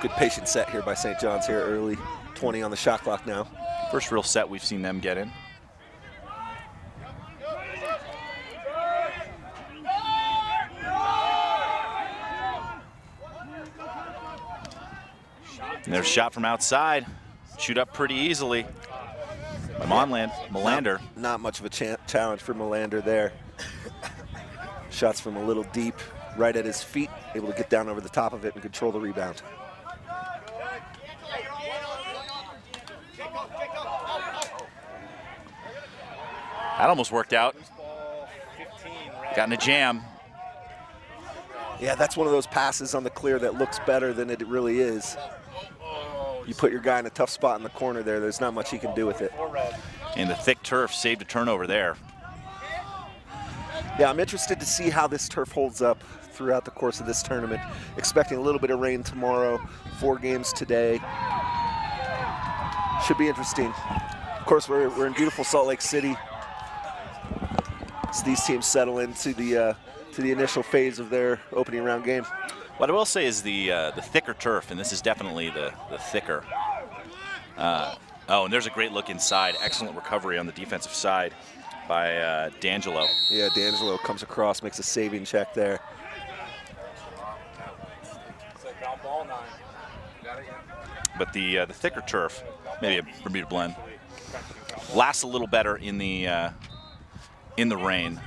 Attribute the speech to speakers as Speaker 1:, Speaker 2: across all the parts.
Speaker 1: Good patient set here by St. John's here early. 20 on the shot clock now.
Speaker 2: First real set we've seen them get in. And there's a shot from outside. Shoot up pretty easily. Melander.
Speaker 1: Not much of a challenge for Melander there. Shots from a little deep, right at his feet, able to get down over the top of it and control the rebound.
Speaker 2: That almost worked out. Got in a jam.
Speaker 1: Yeah, that's one of those passes on the clear that looks better than it really is. You put your guy in a tough spot in the corner there, there's not much he can do with it.
Speaker 2: And the thick turf saved a turnover there.
Speaker 1: Yeah, I'm interested to see how this turf holds up throughout the course of this tournament. Expecting a little bit of rain tomorrow, 4 games today. Should be interesting. Of course, we're in beautiful Salt Lake City. So these teams settle into the initial phase of their opening round game.
Speaker 2: What I will say is the thicker turf, and this is definitely the thicker. Oh, and there's a great look inside. Excellent recovery on the defensive side by D'Angelo.
Speaker 1: Yeah, D'Angelo comes across, makes a saving check there.
Speaker 2: But the thicker turf, maybe a Bermuda blend, lasts a little better in the rain.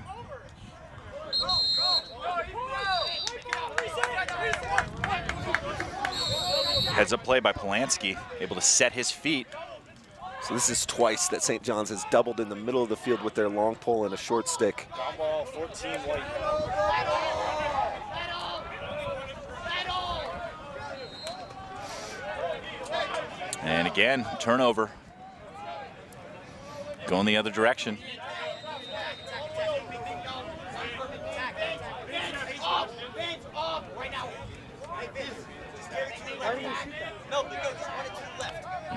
Speaker 2: Heads up play by Polanski, able to set his feet.
Speaker 1: So this is twice that St. John's has doubled in the middle of the field with their long pole and a short stick.
Speaker 3: Ball 14 white.
Speaker 2: And again, turnover. Going the other direction.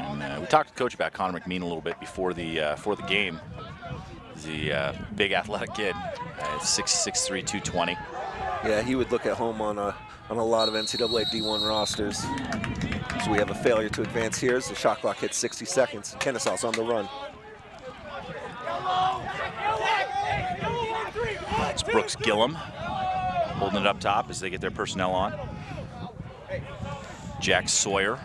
Speaker 2: And we talked to Coach about Connor McMean a little bit before the game. He's a big athletic kid, 6'3", 220.
Speaker 1: Yeah, he would look at home on a lot of NCAA D1 rosters. So we have a failure to advance here as the shot clock hits 60 seconds. Kennesaw's on the run.
Speaker 2: It's Brooks Gillum holding it up top as they get their personnel on. Jack Sawyer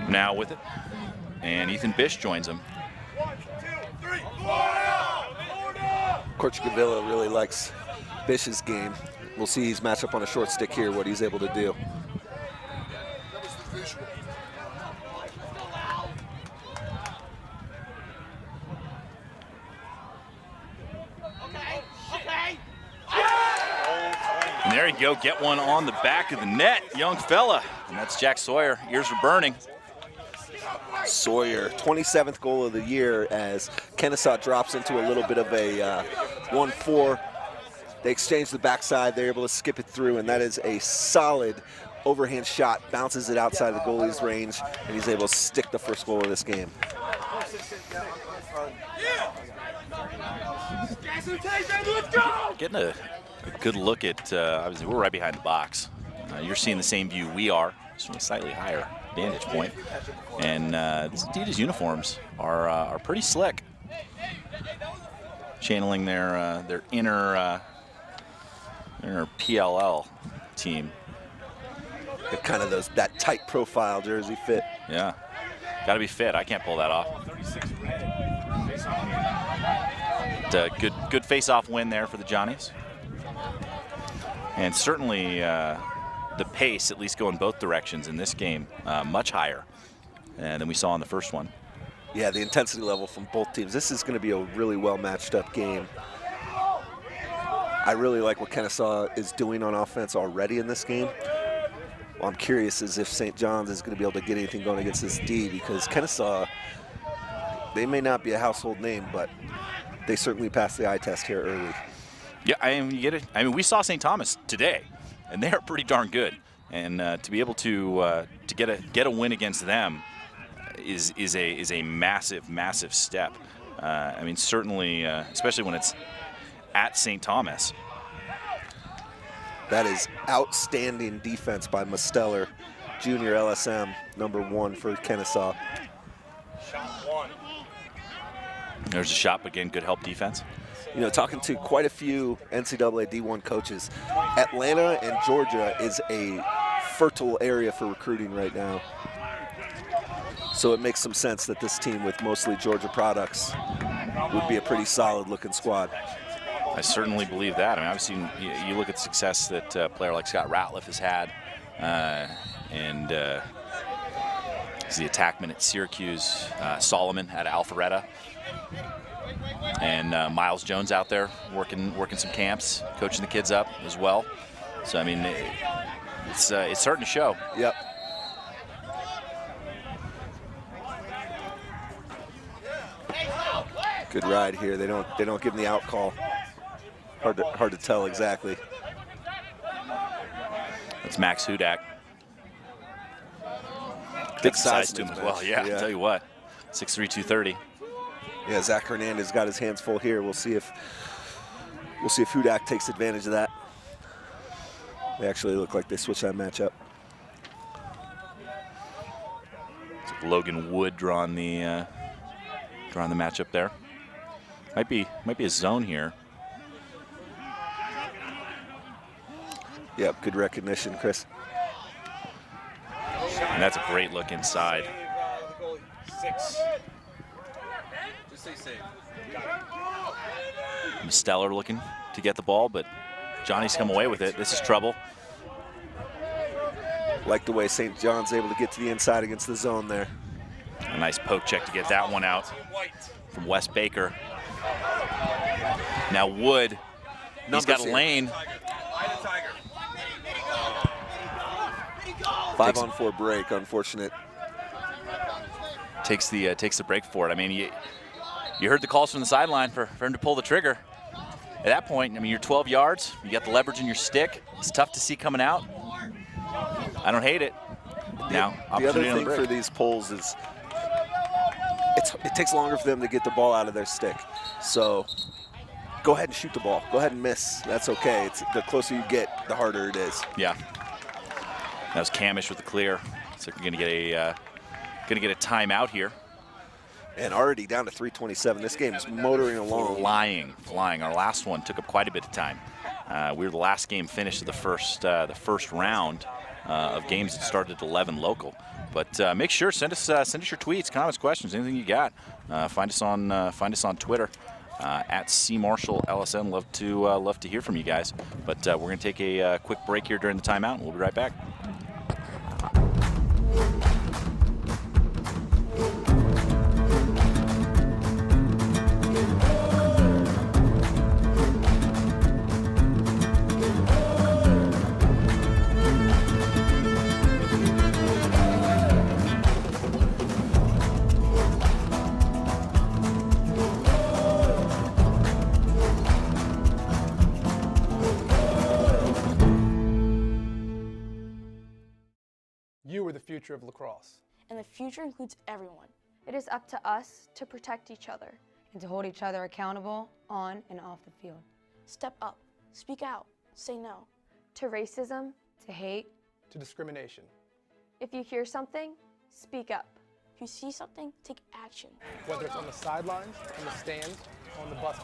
Speaker 2: now with it, and Ethan Bish joins him.
Speaker 1: Coach Gavilla really likes Bish's game. We'll see he's matched up on a short stick here, what he's able to do.
Speaker 2: And there you go, get one on the back of the net, young fella. And that's Jack Sawyer, ears are burning.
Speaker 1: Sawyer, 27th goal of the year as Kennesaw drops into a little bit of a 1-4. They exchange the backside, they're able to skip it through, and that is a solid overhand shot, bounces it outside of the goalie's range, and he's able to stick the first goal of this game.
Speaker 2: Getting a good look at, obviously we're right behind the box. You're seeing the same view we are, just from a slightly higher vantage point. And these Adidas uniforms are pretty slick. Channeling their inner PLL team.
Speaker 1: Got kind of that tight profile jersey fit.
Speaker 2: Yeah, gotta be fit. I can't pull that off. Good face-off win there for the Johnnies. And certainly the pace, at least going both directions in this game, much higher than we saw in the first one.
Speaker 1: Yeah, the intensity level from both teams. This is going to be a really well matched up game. I really like what Kennesaw is doing on offense already in this game. Well, I'm curious as if St. John's is going to be able to get anything going against this D, because Kennesaw, they may not be a household name, but they certainly passed the eye test here early.
Speaker 2: Yeah, I mean, you get it. I mean, we saw St. Thomas today, and they are pretty darn good. And to be able to get a win against them is a massive step. I mean, certainly, especially when it's at St. Thomas.
Speaker 1: That is outstanding defense by Musteller, junior LSM, #1 for Kennesaw.
Speaker 3: Shot one.
Speaker 2: There's a shot, but again, good help defense.
Speaker 1: You know, talking to quite a few NCAA D1 coaches, Atlanta and Georgia is a fertile area for recruiting right now. So it makes some sense that this team with mostly Georgia products would be a pretty solid looking squad.
Speaker 2: I certainly believe that. I mean, obviously, you look at the success that a player like Scott Ratliff has had, and he's the attackman at Syracuse, Solomon at Alpharetta, and Miles Jones out there working some camps, coaching the kids up as well. So I mean, it's starting to show.
Speaker 1: Yep. Good ride here. They don't give him the out call. Hard to tell exactly.
Speaker 2: That's Max Hudak.
Speaker 1: Big
Speaker 2: size to him as well. Yeah, I'll tell you what. 6'3", 230.
Speaker 1: Yeah, Zach Hernandez got his hands full here. We'll see if Hudak takes advantage of that. They actually look like they switched that matchup.
Speaker 2: Logan Wood drawing the matchup there. Might be a zone here.
Speaker 1: Yep, good recognition, Chris.
Speaker 2: And that's a great look inside. Musteller looking to get the ball, but Johnny's come away with it. This is trouble.
Speaker 1: Like the way St. John's able to get to the inside against the zone there.
Speaker 2: A nice poke check to get that one out from Wes Baker. Now Wood, he's got a lane.
Speaker 1: 5-on-4 break, unfortunate.
Speaker 2: Takes the break for it. I mean, you heard the calls from the sideline for him to pull the trigger. At that point, I mean, you're 12 yards. You got the leverage in your stick. It's tough to see coming out. I don't hate it. Now,
Speaker 1: the other thing for these pulls is it takes longer for them to get the ball out of their stick. So go ahead and shoot the ball. Go ahead and miss. That's okay. It's the closer you get, the harder it is.
Speaker 2: Yeah. That was Camish with the clear. So we're gonna get a timeout here.
Speaker 1: And already down to 3:27. This game is motoring along.
Speaker 2: Flying. Our last one took up quite a bit of time. We were the last game finished of the first round of games that started at 11 local. But make sure send us your tweets, comments, questions, anything you got. Find us on Twitter at CMarshallLSN. Love to hear from you guys. But we're gonna take a quick break here during the timeout, and we'll be right back.
Speaker 4: You are the future of lacrosse.
Speaker 5: And the future includes everyone.
Speaker 6: It is up to us to protect each other
Speaker 7: and to hold each other accountable on and off the field.
Speaker 5: Step up, speak out, say no.
Speaker 6: To racism,
Speaker 7: to hate,
Speaker 4: to discrimination.
Speaker 6: If you hear something, speak up.
Speaker 5: If you see something, take action.
Speaker 4: Whether it's on the sidelines, on the stands, on the bus.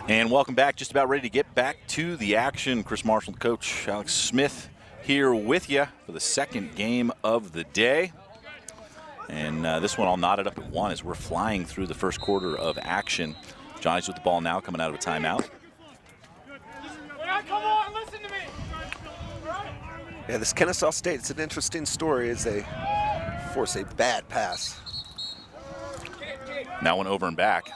Speaker 2: And welcome back. Just about ready to get back to the action. Chris Marshall, Coach Alex Smith here with you for the second game of the day. And this one all knotted up at 1 as we're flying through the first quarter of action. Johnny's with the ball now, coming out of a timeout.
Speaker 3: Come on, listen to me.
Speaker 1: Yeah, this Kennesaw State, it's an interesting story as they force a bad pass.
Speaker 2: Now one over and back.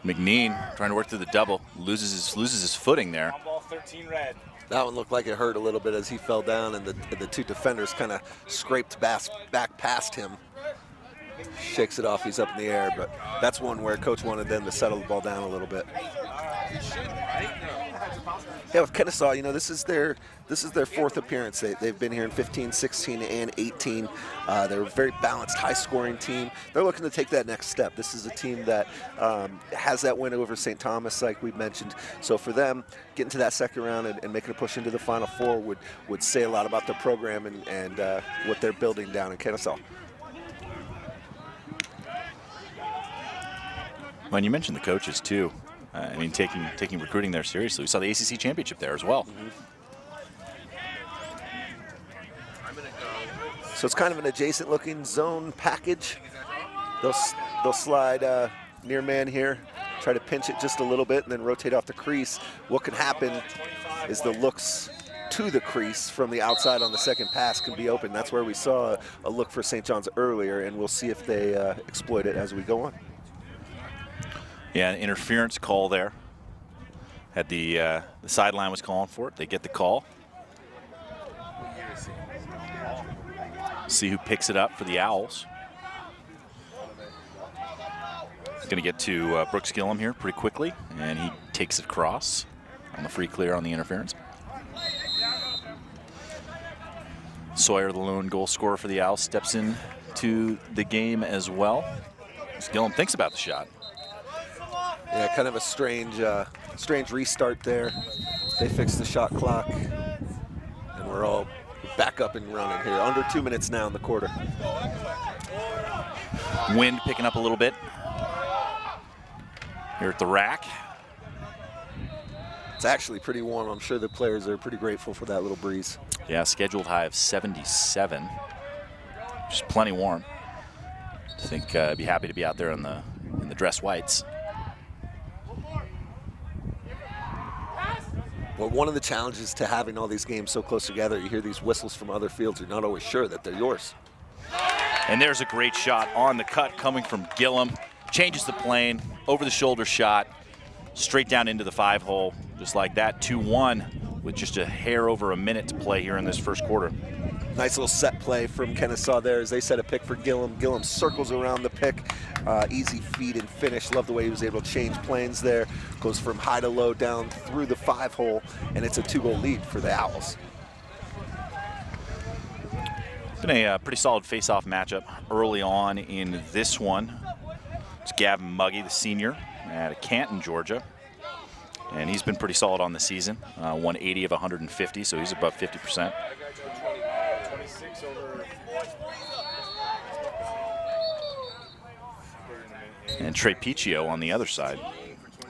Speaker 2: McNean trying to work through the double, loses his footing there.
Speaker 3: On ball 13 red.
Speaker 1: That one looked like it hurt a little bit as he fell down, and the two defenders kind of scraped back past him. Shakes it off, he's up in the air, but that's one where Coach wanted them to settle the ball down a little bit. Yeah, with Kennesaw, you know, this is their fourth appearance. They've been here in 15, 16, and 18. They're a very balanced, high-scoring team. They're looking to take that next step. This is a team that has that win over St. Thomas, like we mentioned. So for them, getting to that second round and making a push into the Final Four would say a lot about their program and what they're building down in Kennesaw.
Speaker 2: Well, and you mentioned the coaches too. I mean, taking recruiting there seriously. We saw the ACC championship there as well.
Speaker 1: So it's kind of an adjacent-looking zone package. They'll slide near man here, try to pinch it just a little bit, and then rotate off the crease. What can happen is the looks to the crease from the outside on the second pass can be open. That's where we saw a look for St. John's earlier, and we'll see if they exploit it as we go on.
Speaker 2: Yeah, an interference call there. Had the sideline was calling for it. They get the call. See who picks it up for the Owls. He's going to get to Brooks Gillum here pretty quickly, and he takes it across on the free clear on the interference. Sawyer, the lone goal scorer for the Owls, steps in to the game as well. Gillum thinks about the shot.
Speaker 1: Yeah, kind of a strange restart there. They fixed the shot clock, and we're all back up and running here. Under 2 minutes now in the quarter.
Speaker 2: Wind picking up a little bit here at the rack.
Speaker 1: It's actually pretty warm. I'm sure the players are pretty grateful for that little breeze.
Speaker 2: Yeah, scheduled high of 77, which is plenty warm. I think I'd be happy to be out there in the dress whites.
Speaker 1: Well, one of the challenges to having all these games so close together, you hear these whistles from other fields, you're not always sure that they're yours.
Speaker 2: And there's a great shot on the cut coming from Gillum. Changes the plane, over the shoulder shot, straight down into the 5-hole, just like that. 2-1 with just a hair over a minute to play here in this first quarter.
Speaker 1: Nice little set play from Kennesaw there as they set a pick for Gillum. Gillum circles around the pick. Easy feed and finish. Love the way he was able to change planes there. Goes from high to low down through the 5-hole, and it's a 2-goal lead for the Owls.
Speaker 2: It's been a pretty solid face-off matchup early on in this one. It's Gavin Muggy, the senior, out of Canton, Georgia. And he's been pretty solid on the season. 180 of 150, so he's above 50%. And Trey Piccio on the other side,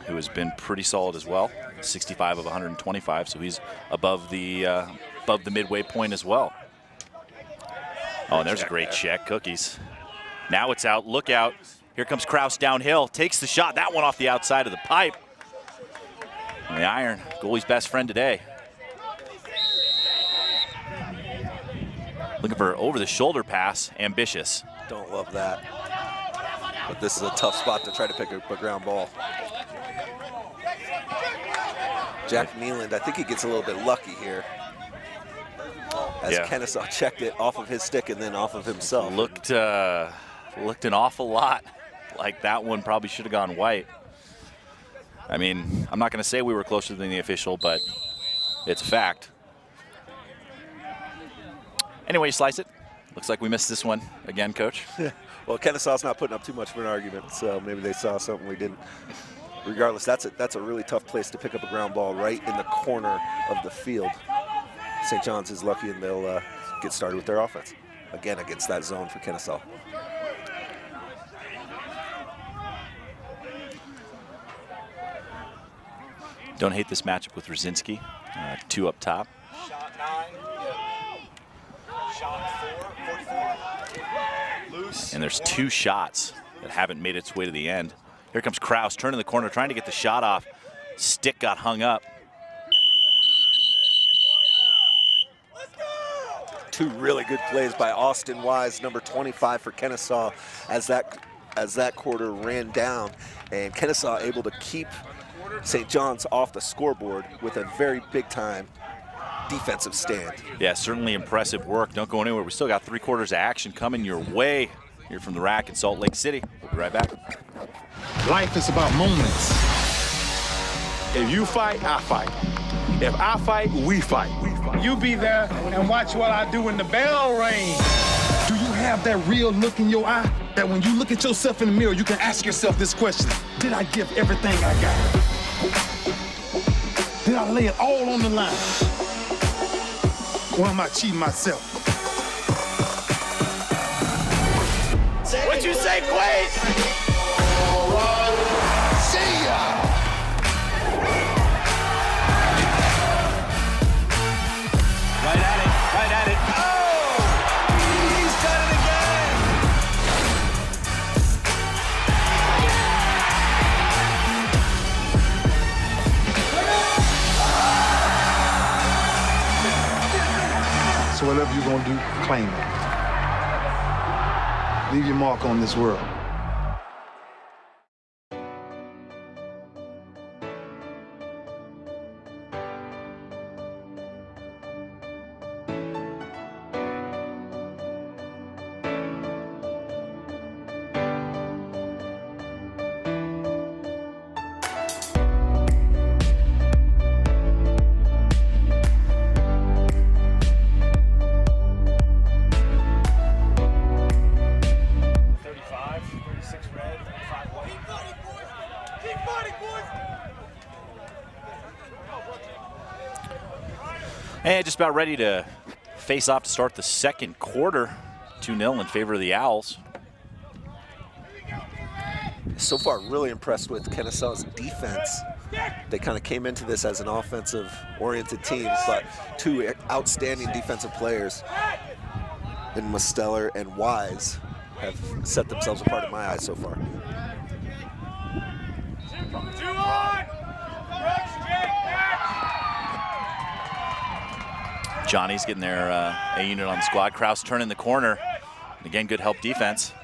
Speaker 2: who has been pretty solid as well. 65 of 125, so he's above the midway point as well. Oh, and there's a great check, Cookies. Now it's out, look out. Here comes Kraus downhill, takes the shot, that one off the outside of the pipe. And the iron, goalie's best friend today. Looking for over the shoulder pass, ambitious.
Speaker 1: Don't love that. But this is a tough spot to try to pick up a ground ball. Jack Nealand, I think he gets a little bit lucky here. As Kennesaw checked it off of his stick and then off of himself.
Speaker 2: Looked an awful lot like that one probably should have gone white. I mean, I'm not going to say we were closer than the official, but it's a fact. Anyway, you slice it. Looks like we missed this one again, Coach.
Speaker 1: Well, Kennesaw's not putting up too much of an argument, so maybe they saw something we didn't. Regardless, that's a really tough place to pick up a ground ball right in the corner of the field. St. John's is lucky, and they'll get started with their offense. Again, against that zone for Kennesaw.
Speaker 2: Don't hate this matchup with Rosinski. 2 up top.
Speaker 3: Shot 9. Shot 4. Loose.
Speaker 2: And there's 2 shots that haven't made its way to the end. Here comes Kraus, turning the corner, trying to get the shot off. Stick got hung up.
Speaker 1: Two really good plays by Austin Wise, number 25 for Kennesaw, as that quarter ran down, and Kennesaw able to keep St. John's off the scoreboard with a very big-time defensive stand.
Speaker 2: Yeah, certainly impressive work. Don't go anywhere. We still got 3 quarters of action coming your way here from the rack in Salt Lake City. We'll be right back.
Speaker 8: Life is about moments. If you fight, I fight. If I fight, we fight.
Speaker 9: You be there and watch what I do when the bell rings.
Speaker 8: Do you have that real look in your eye? That when you look at yourself in the mirror, you can ask yourself this question: did I give everything I got? Did I lay it all on the line? Or am I cheating myself?
Speaker 3: What you say, Quaid?
Speaker 8: See ya!
Speaker 2: Right at it. Oh! He's done it again!
Speaker 8: So whatever you're gonna do, claim it. Leave your mark on this world.
Speaker 2: And just about ready to face off to start the second quarter. 2-0 in favor of the Owls.
Speaker 1: So far, really impressed with Kennesaw's defense. They kind of came into this as an offensive-oriented team, but two outstanding defensive players in Musteller and Wise have set themselves apart in my eyes so far.
Speaker 3: 2 on!
Speaker 2: Johnny's getting their A unit on the squad. Kraus turning the corner. And again, good help defense.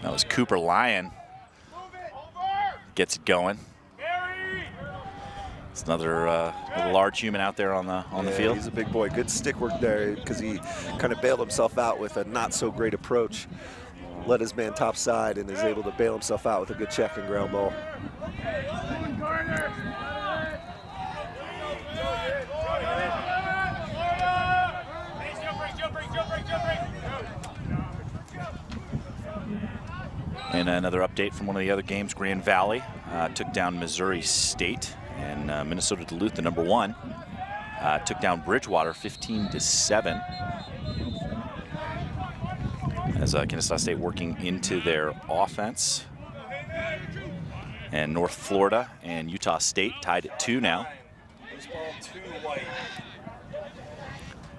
Speaker 2: That was Cooper Lyon. Gets it going. It's another large human out there on the field.
Speaker 1: He's a big boy. Good stick work there because he kind of bailed himself out with a not so great approach. Led his man top side and is able to bail himself out with a good check and ground ball.
Speaker 2: And another update from one of the other games, Grand Valley took down Missouri State, and Minnesota Duluth, the #1, took down Bridgewater 15-7. As Kennesaw State working into their offense. And North Florida and Utah State tied at 2 now.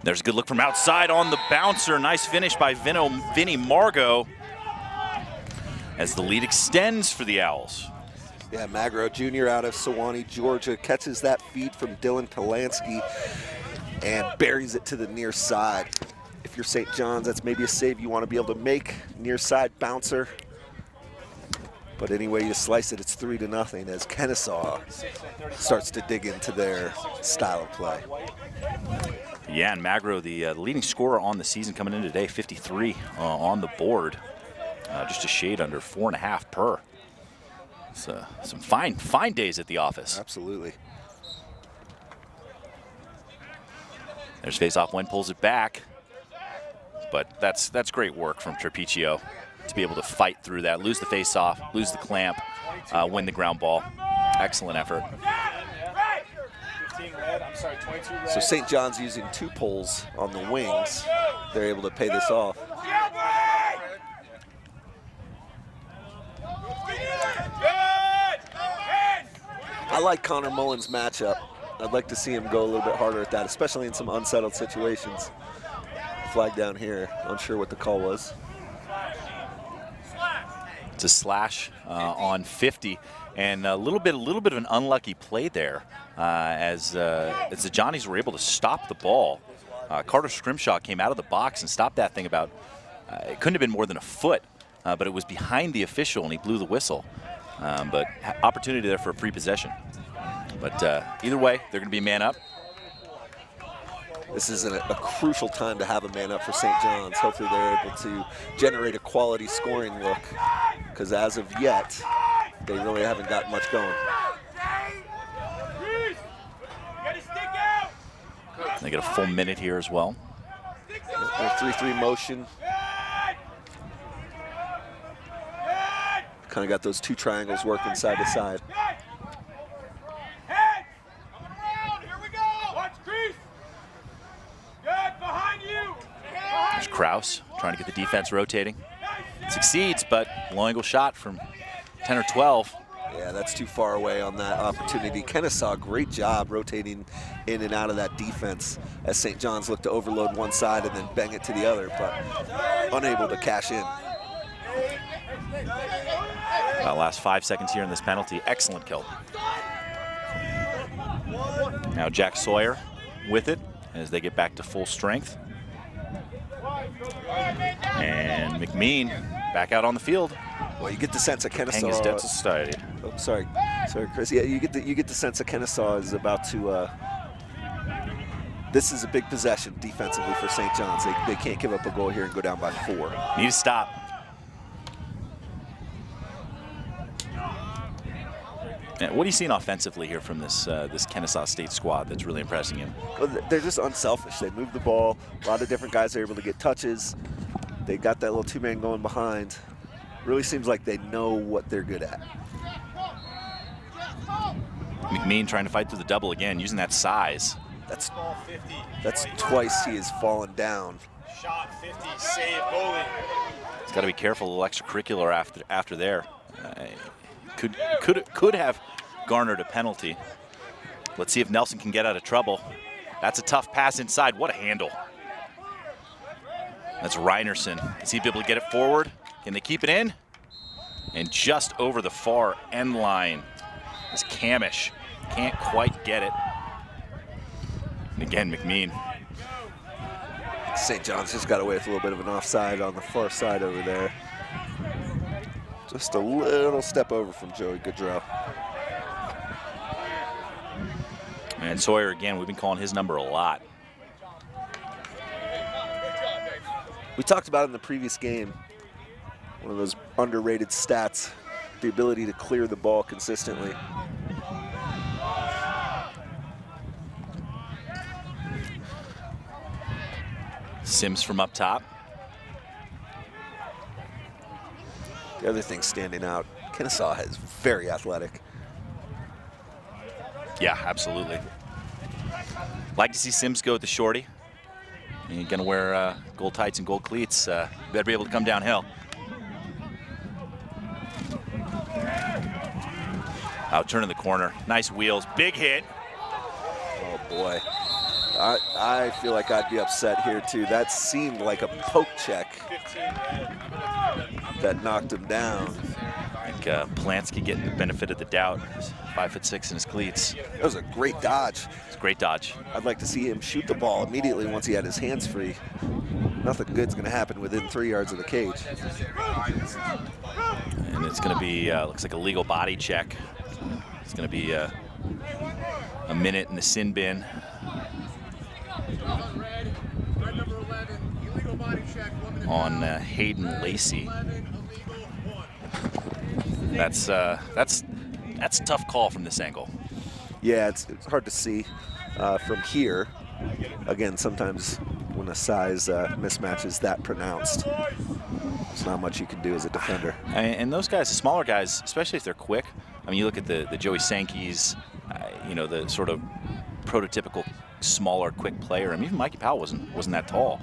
Speaker 2: There's a good look from outside on the bouncer. Nice finish by Vinny Margot as the lead extends for the Owls.
Speaker 1: Yeah, Magro Jr. out of Sewanee, Georgia, catches that feed from Dylan Polanski and buries it to the near side. If you're St. John's, that's maybe a save you want to be able to make, near side bouncer. But any way you slice it, it's 3-0 as Kennesaw starts to dig into their style of play.
Speaker 2: Yeah, and Magro, the leading scorer on the season coming in today, 53 on the board. Just a shade under 4.5 per. So some fine days at the office.
Speaker 1: Absolutely.
Speaker 2: There's face-off. Wen pulls it back. But that's great work from Trapiccio to be able to fight through that, lose the face-off, lose the clamp, win the ground ball. Excellent effort.
Speaker 3: 15 red, I'm sorry, 22 red.
Speaker 1: So St. John's using 2 pulls on the wings. They're able to pay this off. I like Connor Mullen's matchup. I'd like to see him go a little bit harder at that, especially in some unsettled situations. Flag down here, unsure what the call was.
Speaker 2: It's a slash on 50, and a little bit of an unlucky play there as the Johnnies were able to stop the ball. Carter Scrimshaw came out of the box and stopped that thing about, it couldn't have been more than a foot, but it was behind the official and he blew the whistle. But opportunity there for a free possession. But either way, they're going to be man up.
Speaker 1: This is a crucial time to have a man up for St. John's. Hopefully they're able to generate a quality scoring look, because as of yet, they really haven't got much going.
Speaker 2: They get a full minute here as well.
Speaker 1: 3-3 motion. Kind of got those two triangles working side to side.
Speaker 2: There's Kraus trying to get the defense rotating. Succeeds, but low angle shot from 10 or 12.
Speaker 1: Yeah, that's too far away on that opportunity. Kennesaw, great job rotating in and out of that defense as St. John's looked to overload one side and then bang it to the other, but unable to cash in.
Speaker 2: Last 5 seconds here in this penalty. Excellent kill. Now Jack Sawyer with it as they get back to full strength. And McMean back out on the field.
Speaker 1: Well, you get the sense of Kennesaw.
Speaker 2: Hang his debt to society.
Speaker 1: Oh, sorry, Chris. Yeah, you get the sense that Kennesaw is about to. This is a big possession defensively for St. John's. They can't give up a goal here and go down by 4.
Speaker 2: Need to stop. And what are you seeing offensively here from this this Kennesaw State squad that's really impressing you?
Speaker 1: Well, they're just unselfish. They move the ball. A lot of different guys are able to get touches. They got that little two-man going behind. Really seems like they know what they're good at.
Speaker 2: McMean trying to fight through the double again, using that size.
Speaker 1: That's twice he has fallen down.
Speaker 3: Shot 50, save goalie.
Speaker 2: He's got to be careful, a little extracurricular after there. Could have garnered a penalty. Let's see if Nelson can get out of trouble. That's a tough pass inside. What a handle. That's Reinerson. Is he able to get it forward? Can they keep it in? And just over the far end line is Camish. Can't quite get it. And again, McMean.
Speaker 1: St. John's just got away with a little bit of an offside on the far side over there. Just a little step over from Joey Goodrow.
Speaker 2: And Sawyer, again, we've been calling his number a lot.
Speaker 1: We talked about it in the previous game. One of those underrated stats, the ability to clear the ball consistently.
Speaker 2: Sims from up top.
Speaker 1: The other thing standing out, Kennesaw is very athletic.
Speaker 2: Yeah, absolutely. Like to see Sims go with the shorty. You're gonna wear gold tights and gold cleats. Better be able to come downhill. Out turning the corner. Nice wheels. Big hit.
Speaker 1: Oh boy. I feel like I'd be upset here too. That seemed like a poke check that knocked him down.
Speaker 2: I think Polanski getting the benefit of the doubt. He's 5'6" in his cleats.
Speaker 1: That was a great dodge.
Speaker 2: It's a great dodge.
Speaker 1: I'd like to see him shoot the ball immediately once he had his hands free. Nothing good's gonna happen within 3 yards of the cage.
Speaker 2: And it's gonna be, looks like a legal body check. It's gonna be a minute in the sin bin. On Hayden Lacey. That's a tough call from this angle.
Speaker 1: Yeah, it's hard to see from here. Again, sometimes when a size mismatch is that pronounced, there's not much you can do as a defender.
Speaker 2: And those guys, the smaller guys, especially if they're quick. I mean, you look at the Joey Sankeys, you know, the sort of prototypical smaller, quick player. I mean, even Mikey Powell wasn't that tall.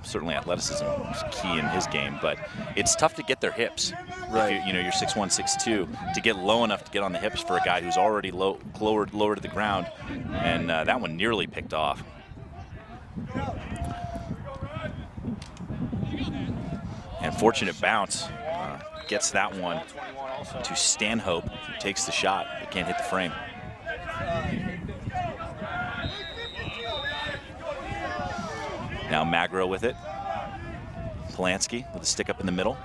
Speaker 2: Certainly athleticism is key in his game, but it's tough to get their hips.
Speaker 1: Right.
Speaker 2: If you're 6'1", 6'2", to get low enough to get on the hips for a guy who's already lower to the ground, and that one nearly picked off. And fortunate bounce gets that one to Stanhope, who takes the shot but can't hit the frame. Now Magro with it. Polanski with a stick up in the middle.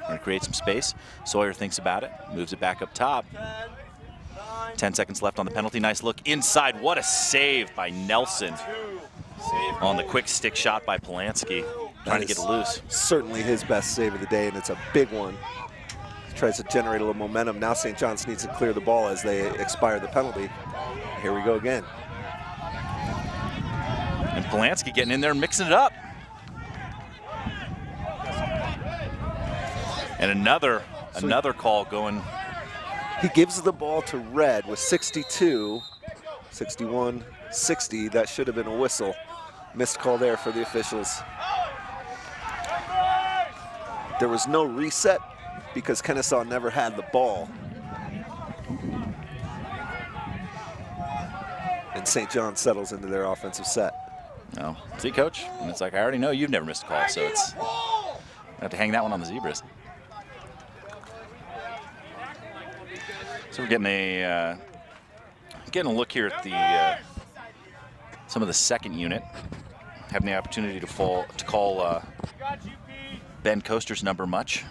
Speaker 2: Going to create some space. Sawyer thinks about it, moves it back up top. 10 seconds left on the penalty. Nice look inside. What a save by Nelson on the quick stick shot by Polanski. Trying to get it loose.
Speaker 1: Certainly his best save of the day, and it's a big one. tries to generate a little momentum. Now St. John's needs to clear the ball as they expire the penalty. Here we go again.
Speaker 2: And Polanski getting in there and mixing it up. And another call going.
Speaker 1: He gives the ball to Red with 62, 61, 60. That should have been a whistle. Missed call there for the officials. There was no reset because Kennesaw never had the ball. And St. John settles into their offensive set.
Speaker 2: No, see, Coach, and it's like, I already know you've never missed a call, so it's, I have to hang that one on the Zebras. So we're getting a look here at the some of the second unit, having the opportunity to call Ben Coaster's number much.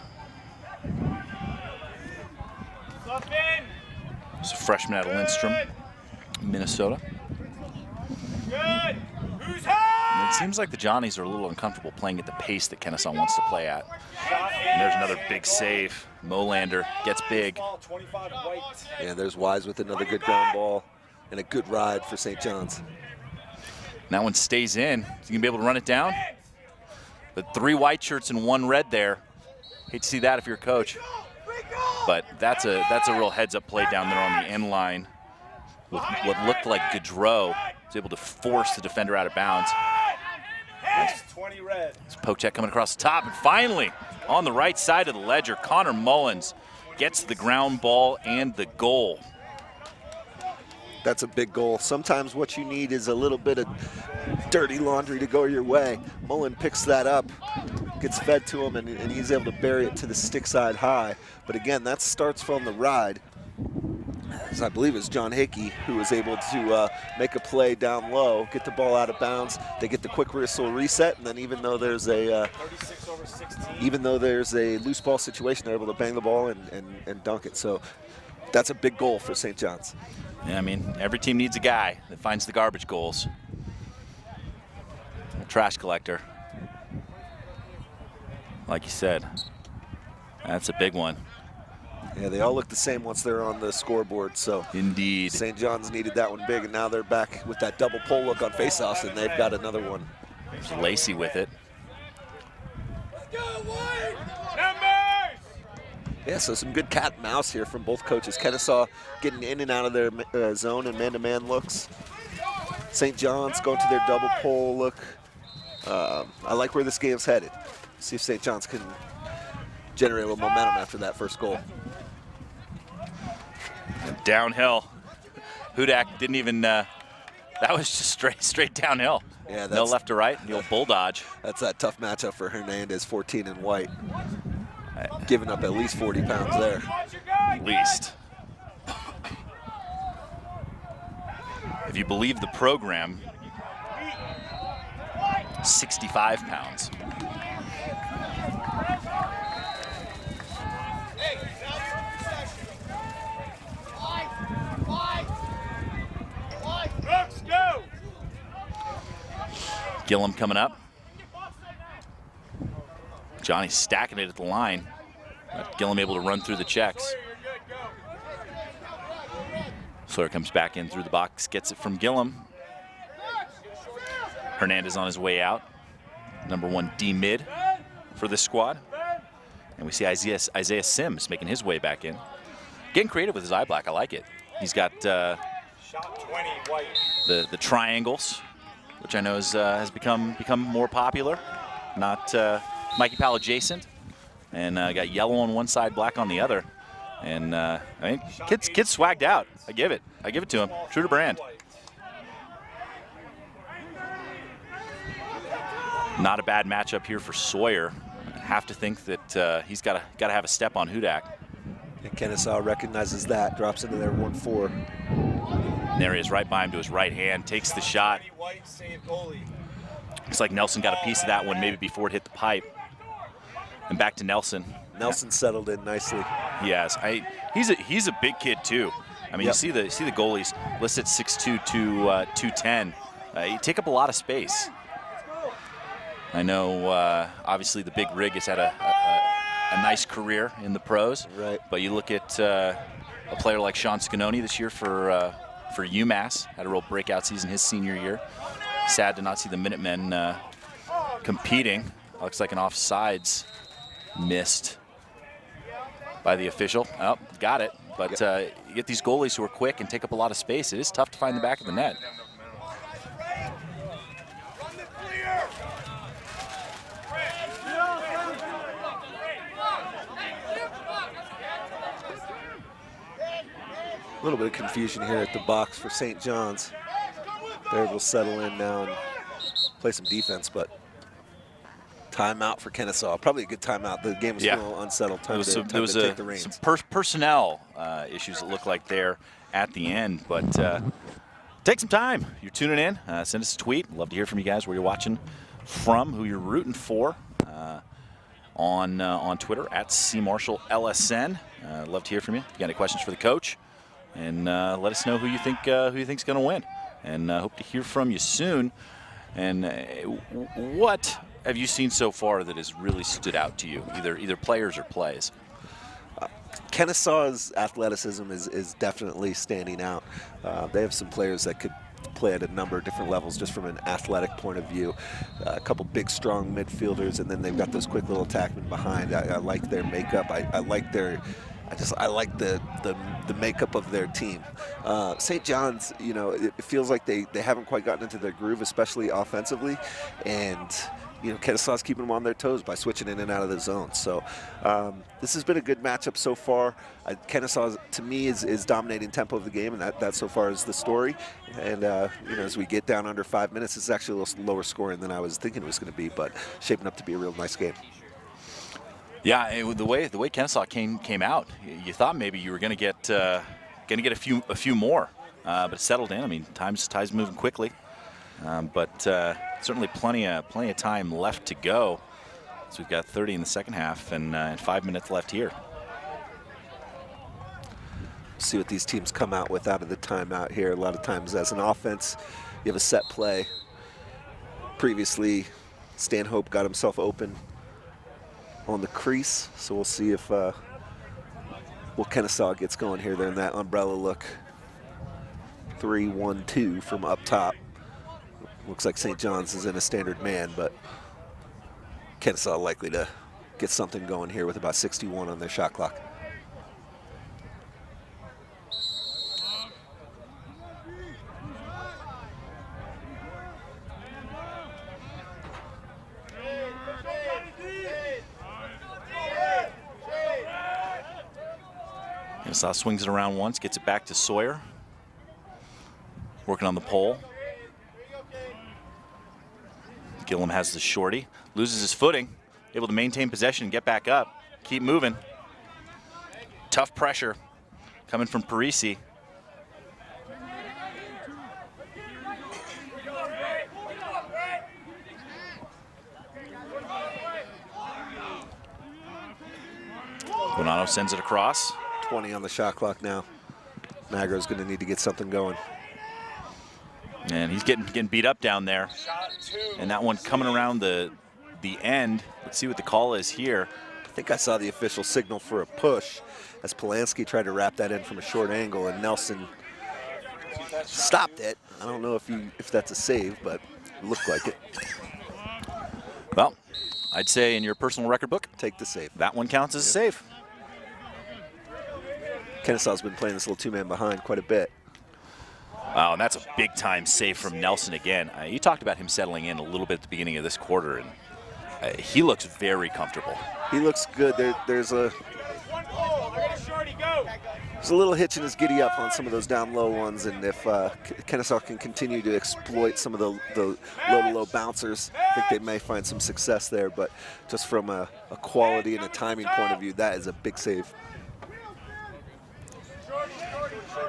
Speaker 2: It's a freshman out of Lindstrom, Minnesota.
Speaker 3: Good. Who's
Speaker 2: And it seems like the Johnnies are a little uncomfortable playing at the pace that Kennesaw wants to play at. And there's another big save. Molander gets big.
Speaker 1: Yeah, there's Wise with another good ground ball and a good ride for St. John's.
Speaker 2: And that one stays in. Is he gonna be able to run it down? But 3 white shirts and 1 red there. Hate to see that if you're a coach. But that's a real heads-up play down there on the end line. With what looked like Gaudreau was able to force the defender out of bounds.
Speaker 3: Nice. 20 red.
Speaker 2: It's Pochek coming across the top, and finally, on the right side of the ledger, Connor Mullins gets the ground ball and the goal.
Speaker 1: That's a big goal. Sometimes what you need is a little bit of dirty laundry to go your way. Mullen picks that up, gets fed to him, and he's able to bury it to the stick side high. But again, that starts from the ride. As I believe it's John Hickey who was able to make a play down low, get the ball out of bounds. They get the quick whistle reset, and then even though there's a
Speaker 3: 36/16.
Speaker 1: loose ball situation, they're able to bang the ball and dunk it. So that's a big goal for St. John's.
Speaker 2: Yeah, I mean, every team needs a guy that finds the garbage goals. A trash collector. Like you said, that's a big one.
Speaker 1: Yeah, they all look the same once they're on the scoreboard. So
Speaker 2: indeed,
Speaker 1: St. John's needed that one big, and now they're back with that double pull look on faceoffs, and they've got another one.
Speaker 2: There's Lacey with it.
Speaker 1: Yeah, so some good cat and mouse here from both coaches. Kennesaw getting in and out of their zone and man-to-man looks. St. John's going to their double pull look. I like where this game's headed. See if St. John's can generate a little momentum after that first goal.
Speaker 2: And downhill. Hudak didn't even, that was just straight downhill.
Speaker 1: Yeah,
Speaker 2: no left to right, the old bull dodge.
Speaker 1: That's that tough matchup for Hernandez, 14 and white. Giving up at least 40 pounds there.
Speaker 2: At least. If you believe the program, 65 pounds. Gillum coming up. Johnny stacking it at the line. Gillum able to run through the checks. Sawyer comes back in through the box, gets it from Gillum. Hernandez on his way out. Number 1 D mid for this squad. And we see Isaiah Sims making his way back in. Getting creative with his eye black, I like it. He's got the triangles, which I know has become more popular. Not Mikey Powell adjacent, and got yellow on one side, black on the other, and I mean, kid's swagged out. I give it to him. True to brand. Not a bad matchup here for Sawyer. I have to think that he's got to have a step on Hudak.
Speaker 1: And Kennesaw recognizes that, drops into their 1-4.
Speaker 2: And there he is, right by him to his right hand, takes the shot. Looks like Nelson got a piece of that one maybe before it hit the pipe. And back to Nelson.
Speaker 1: Nelson settled in nicely.
Speaker 2: Yes, he's a big kid too. I mean,
Speaker 1: Yep.
Speaker 2: you see the goalies listed 6'2" to 210. You take up a lot of space. I know, obviously, the big rig has had a a nice career in the pros.
Speaker 1: Right.
Speaker 2: But you look at a player like Sean Scanoni this year for UMass, had a real breakout season his senior year. Sad to not see the Minutemen competing. Looks like an offsides missed by the official. Oh, got it. But you get these goalies who are quick and take up a lot of space. It is tough to find the back of the net.
Speaker 1: A little bit of confusion here at the box for St. John's. They're able to settle in now and play some defense, but timeout for Kennesaw. Probably a good timeout. The game was still a little unsettled. Time to take the reins.
Speaker 2: Some personnel issues that look like there at the end, but take some time. You're tuning in. Send us a tweet. Love to hear from you guys where you're watching from, who you're rooting for on Twitter at CMarshallLSN. Love to hear from you. If you got any questions for the coach, and let us know who you think's going to win. And hope to hear from you soon. And what have you seen so far that has really stood out to you, either players or plays?
Speaker 1: Kennesaw's athleticism is definitely standing out. They have some players that could play at a number of different levels just from an athletic point of view. A couple big, strong midfielders, and then they've got those quick little attackmen behind. I like their makeup. I like the makeup of their team. St. John's, you know, it feels like they haven't quite gotten into their groove, especially offensively, and you know, Kennesaw's keeping them on their toes by switching in and out of the zone. So this has been a good matchup so far. Kennesaw, to me, is dominating tempo of the game, and that so far is the story. And you know, as we get down under 5 minutes, it's actually a little lower scoring than I was thinking it was going to be, but shaping up to be a real nice game.
Speaker 2: Yeah, the way Kennesaw came out, you thought maybe you were going to get a few more, but it settled in. I mean, time's moving quickly, but certainly plenty of time left to go. So we've got 30 in the second half and 5 minutes left here.
Speaker 1: See what these teams come out with out of the timeout here. A lot of times as an offense, you have a set play. Previously, Stanhope got himself open on the crease, so we'll see if Kennesaw gets going here. They're in that umbrella look. 3-1-2 from up top. Looks like St. John's is in a standard man, but Kennesaw likely to get something going here with about 61 on their shot clock.
Speaker 2: Kennesaw swings it around once, gets it back to Sawyer. Working on the pole. Gillum has the shorty, loses his footing, able to maintain possession and get back up, keep moving. Tough pressure coming from Parisi. Bonanno sends it across.
Speaker 1: 20 on the shot clock now. Magro's going to need to get something going.
Speaker 2: And he's getting beat up down there. And that one coming around the end. Let's see what the call is here.
Speaker 1: I think I saw the official signal for a push as Polanski tried to wrap that in from a short angle, and Nelson stopped it. I don't know if that's a save, but it looked like it.
Speaker 2: Well, I'd say in your personal record book,
Speaker 1: take the save.
Speaker 2: That one counts as a save.
Speaker 1: Kennesaw's been playing this little two-man behind quite a bit.
Speaker 2: Wow, and that's a big-time save from Nelson again. You talked about him settling in a little bit at the beginning of this quarter, and he looks very comfortable.
Speaker 1: He looks good. There's a little hitch in his giddy up on some of those down low ones, and if Kennesaw can continue to exploit some of the low-to-low bouncers, I think they may find some success there. But just from a quality and a timing point of view, that is a big save.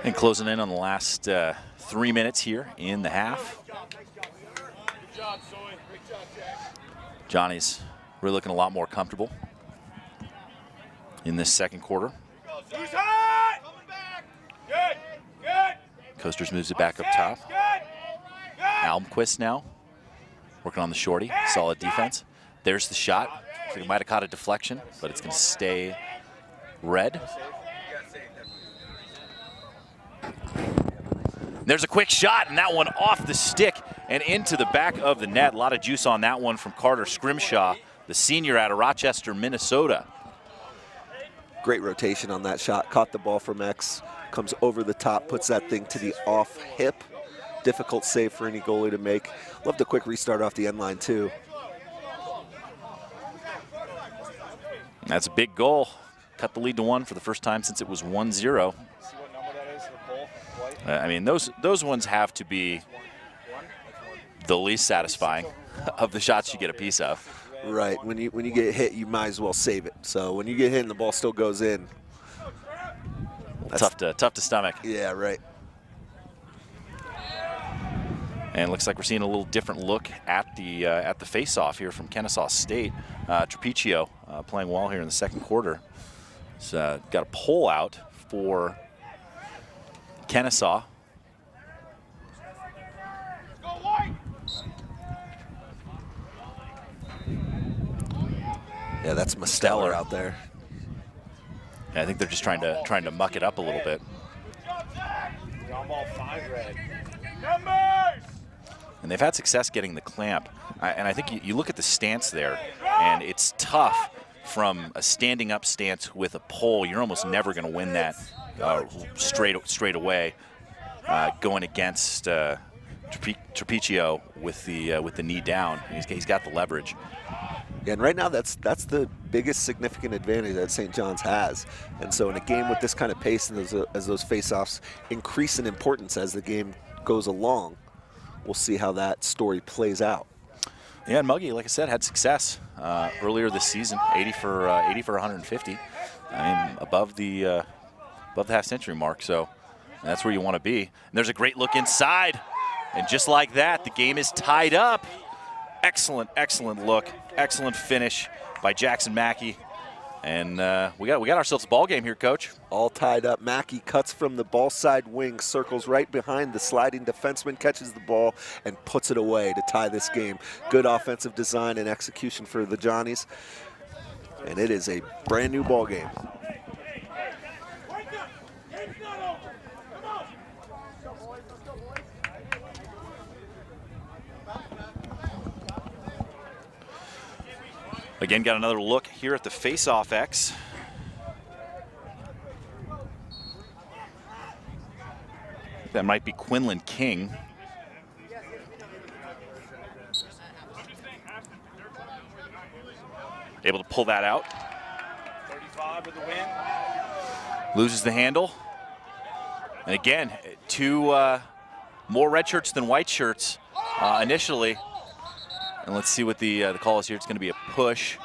Speaker 2: And closing in on the last 3 minutes here in the half. Johnny's really looking a lot more comfortable in this second quarter. Coasters moves it back up top. Almquist now working on the shorty. Solid defense. There's the shot. So he might have caught a deflection, but it's going to stay red. There's a quick shot, and that one off the stick and into the back of the net. A lot of juice on that one from Carter Scrimshaw, the senior out of Rochester, Minnesota.
Speaker 1: Great rotation on that shot. Caught the ball from X, comes over the top, puts that thing to the off hip. Difficult save for any goalie to make. Loved a quick restart off the end line too.
Speaker 2: That's a big goal. Cut the lead to 1 for the first time since it was 1-0. I mean, those ones have to be the least satisfying of the shots you get a piece of.
Speaker 1: Right. When you get hit, you might as well save it. So when you get hit and the ball still goes in,
Speaker 2: tough to stomach.
Speaker 1: Yeah, right.
Speaker 2: And it looks like we're seeing a little different look at the face-off here from Kennesaw State. Trapiccio playing well here in the second quarter. He's got a pole out for Kennesaw.
Speaker 1: Yeah, that's Masteller out there.
Speaker 2: Yeah, I think they're just trying to muck it up a little bit. And they've had success getting the clamp. And I think you look at the stance there, and it's tough from a standing up stance with a pole. You're almost never going to win that straight away. Going against Trapiccio with the knee down. He's got the leverage.
Speaker 1: Yeah, and right now that's the biggest significant advantage that St. John's has. And so in a game with this kind of pace and as those face-offs increase in importance as the game goes along, we'll see how that story plays out.
Speaker 2: Yeah, and Muggy, like I said, had success earlier this season, 80 for 150. I mean, above the half-century mark. So that's where you want to be. And there's a great look inside, and just like that, the game is tied up. Excellent look, excellent finish by Jackson Mackey, and we got ourselves a ball game here, Coach.
Speaker 1: All tied up. Mackey cuts from the ball side wing, circles right behind the sliding defenseman, catches the ball, and puts it away to tie this game. Good offensive design and execution for the Johnnies, and it is a brand new ball game.
Speaker 2: Again, got another look here at the face-off X. That might be Quinlan King. Able to pull that out.
Speaker 3: 35 with the win.
Speaker 2: Loses the handle. And again, two more red shirts than white shirts initially. And let's see what the call is here. It's going to be a push.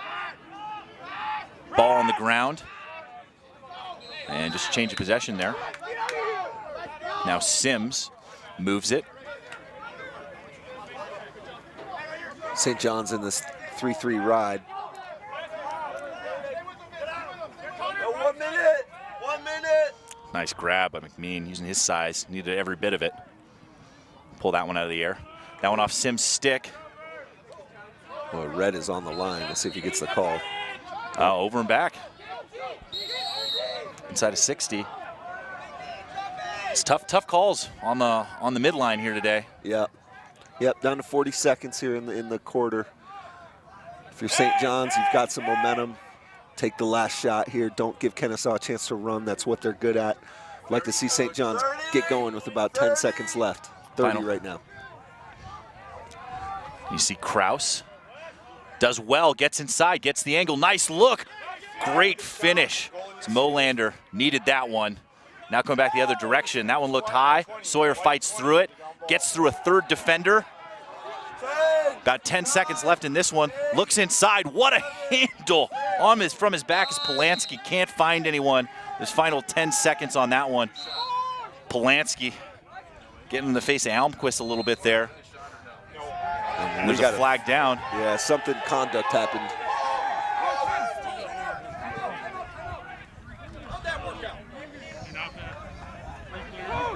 Speaker 2: Ball on the ground. And just change of possession there. Now Sims moves it.
Speaker 1: St. John's in this 3-3 ride. 1 minute.
Speaker 2: Nice grab by McMean, using his size. Needed every bit of it. Pull that one out of the air. That one off Sims' stick.
Speaker 1: Well, Red is on the line. Let's see if he gets the call.
Speaker 2: Over and back. Inside of 60. It's tough calls on the midline here today.
Speaker 1: Yep, down to 40 seconds here in the quarter. If you're St. John's, you've got some momentum. Take the last shot here. Don't give Kennesaw a chance to run. That's what they're good at. I'd like to see St. John's get going with about 10 seconds left. 30
Speaker 2: Final.
Speaker 1: right now.
Speaker 2: You see Kraus. Does well, gets inside, gets the angle. Nice look. Great finish. It's Molander needed that one. Now coming back the other direction. That one looked high. Sawyer fights through it. Gets through a third defender. About 10 seconds left in this one. Looks inside. What a handle from his back as Polanski can't find anyone. His final 10 seconds on that one. Polanski getting in the face of Almquist a little bit there. And there's a flag down.
Speaker 1: Yeah, something conduct happened.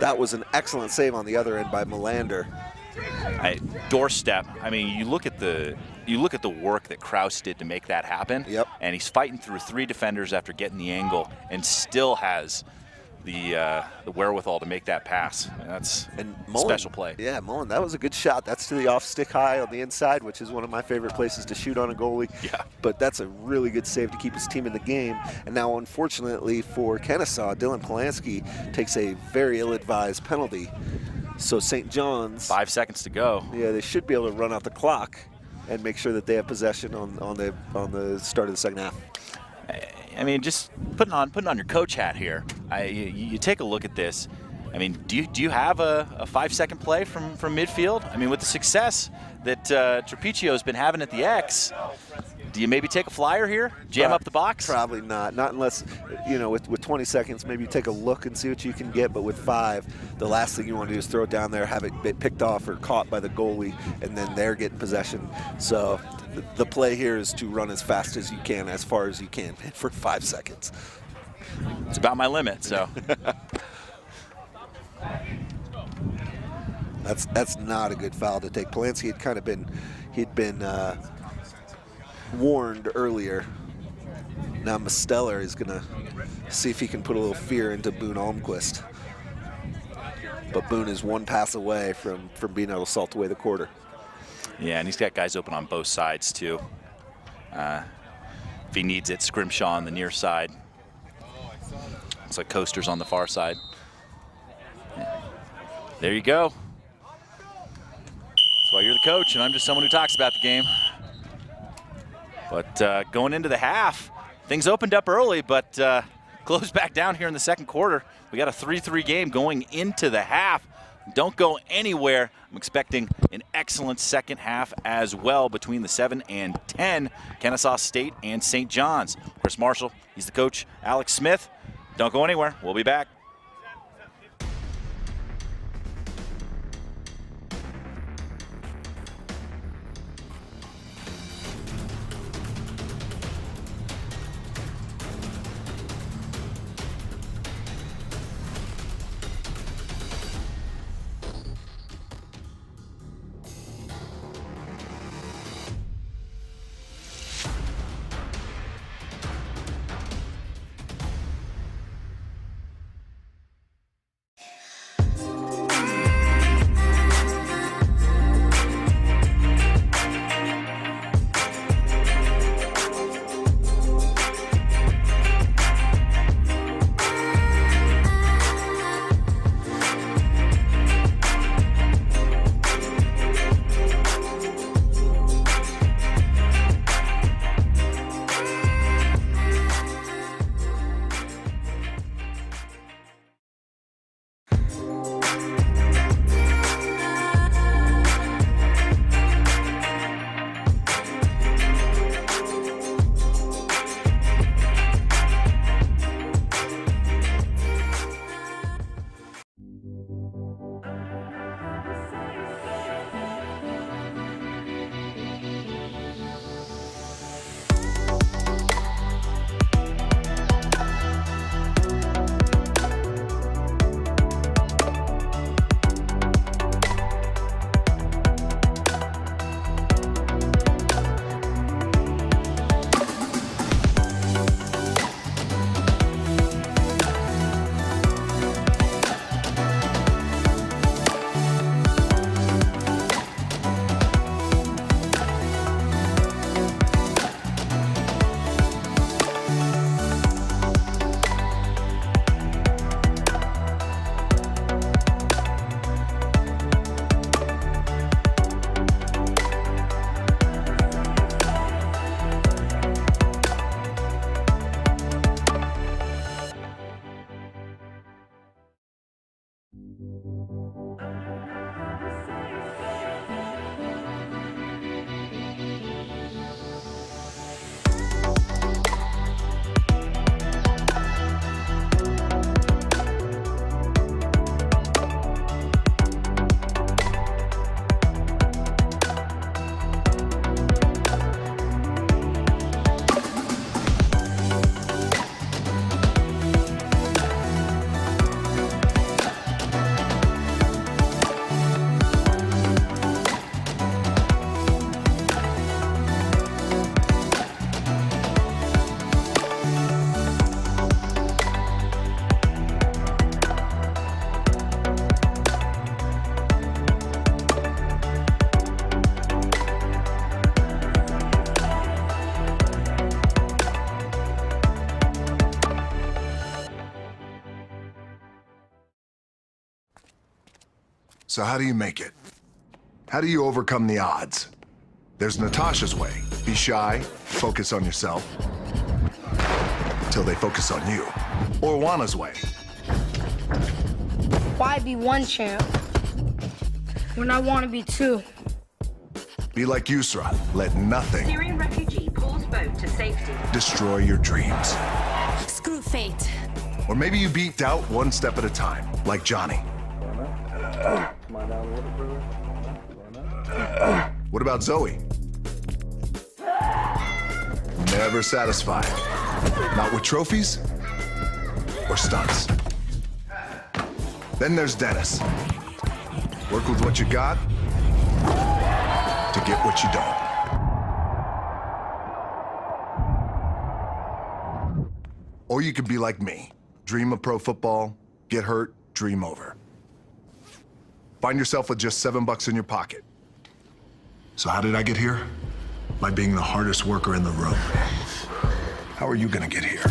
Speaker 1: That was an excellent save on the other end by Melander.
Speaker 2: doorstep. I mean, you look at the work that Kraus did to make that happen.
Speaker 1: Yep.
Speaker 2: And he's fighting through 3 defenders after getting the angle, and still has the wherewithal to make that pass. That's
Speaker 1: Mullen,
Speaker 2: special play.
Speaker 1: Yeah, Mullen, that was a good shot. That's to the off stick high on the inside, which is one of my favorite places to shoot on a goalie.
Speaker 2: Yeah.
Speaker 1: But that's a really good save to keep his team in the game. And now, unfortunately for Kennesaw, Dylan Polanski takes a very ill-advised penalty. So St. John's,
Speaker 2: 5 seconds to go.
Speaker 1: yeah, they should be able to run out the clock and make sure that they have possession on the start of the second half.
Speaker 2: I mean, just putting on your coach hat here. You take a look at this. I mean, do you have a 5-second play from midfield? I mean, with the success that Trapicchio's been having at the X, do you maybe take a flyer here, jam up the box?
Speaker 1: Probably not. Not unless, with 20 seconds, maybe you take a look and see what you can get. But with 5, the last thing you want to do is throw it down there, have it get picked off or caught by the goalie, and then they're getting possession. So the play here is to run as fast as you can, as far as you can, for 5 seconds.
Speaker 2: It's about my limit, so.
Speaker 1: That's not a good foul to take. Polanski had kind of been warned earlier. Now Misteller is gonna see if he can put a little fear into Boone Almquist. But Boone is 1 pass away from being able to salt away the quarter.
Speaker 2: Yeah, and he's got guys open on both sides too. If he needs it, Scrimshaw on the near side. Looks like Coaster's on the far side. There you go. That's why you're the coach, and I'm just someone who talks about the game. But going into the half, things opened up early, but closed back down here in the second quarter. We got a 3-3 game going into the half. Don't go anywhere. I'm expecting an excellent second half as well between the 7 and 10, Kennesaw State and St. John's. Chris Marshall, he's the coach. Alex Smith, don't go anywhere. We'll be back.
Speaker 10: So how do you make it? How do you overcome the odds? There's Natasha's way. Be shy, focus on yourself, till they focus on you. Or Juana's way.
Speaker 11: Why be one champ when I want to be two?
Speaker 10: Be like Yusra. Let nothing
Speaker 12: Syrian refugee pulls boat to safety.
Speaker 10: destroy your dreams.
Speaker 12: Screw fate.
Speaker 10: Or maybe you beat doubt one step at a time, like Johnny. What about Zoe? Never satisfied. Not with trophies or stunts. Then there's Dennis. Work with what you got to get what you don't. Or you could be like me. Dream of pro football, get hurt, dream over. Find yourself with just $7 in your pocket. So how did I get here? By being the hardest worker in the room. How are you gonna get here?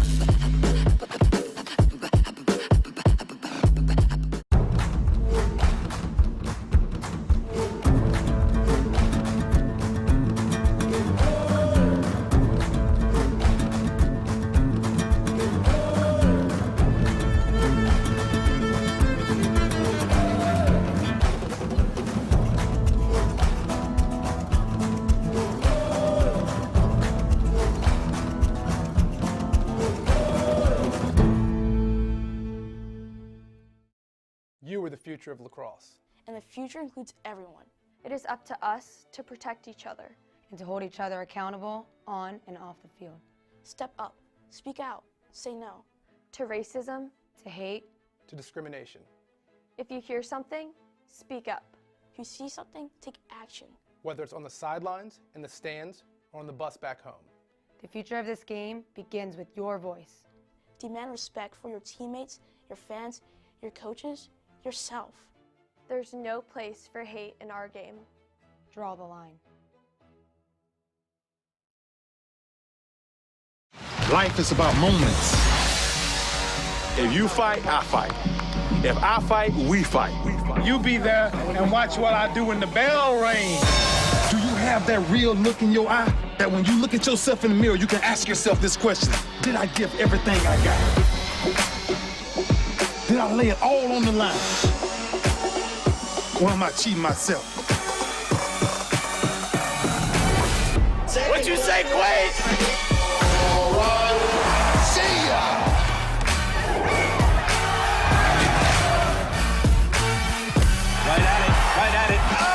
Speaker 4: You are the future of lacrosse.
Speaker 5: And the future includes everyone.
Speaker 6: It is up to us to protect each other.
Speaker 7: And to hold each other accountable on and off the field.
Speaker 5: Step up, speak out, say no.
Speaker 6: To racism,
Speaker 7: To hate,
Speaker 4: To discrimination.
Speaker 6: if you hear something, speak up.
Speaker 5: If you see something, take action.
Speaker 4: Whether it's on the sidelines, in the stands, or on the bus back home.
Speaker 7: the future of this game begins with your voice.
Speaker 5: Demand respect for your teammates, your fans, your coaches, yourself.
Speaker 6: There's no place for hate in our game.
Speaker 7: Draw the line.
Speaker 8: Life is about moments.
Speaker 9: If you fight, I fight. If I fight, we fight.
Speaker 8: You be there and watch what I do when the bell rings. Do you have that real look in your eye? That when you look at yourself in the mirror, you can ask yourself this question. Did I give everything I got? Did I lay it all on the line? Or am I cheating myself?
Speaker 3: What you say, Quade?
Speaker 10: See ya!
Speaker 3: Right at it. Oh!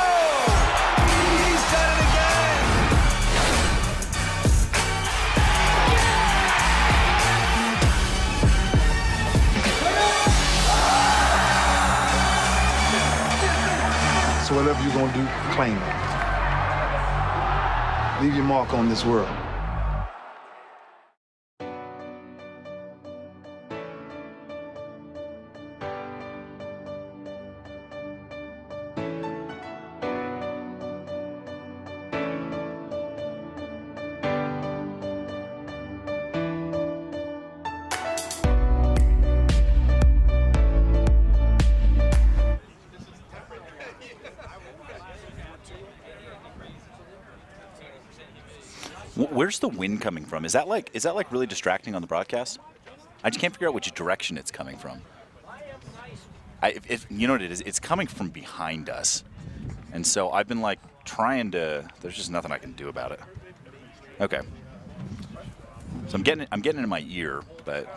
Speaker 3: He's done it again!
Speaker 8: So whatever you're gonna do, claim it. Leave your mark on this world.
Speaker 2: Where's the wind coming from? Is that like really distracting on the broadcast? I just can't figure out which direction it's coming from. You know what it is? It's coming from behind us, and so I've been like trying to. There's just nothing I can do about it. Okay. So I'm getting it in my ear, but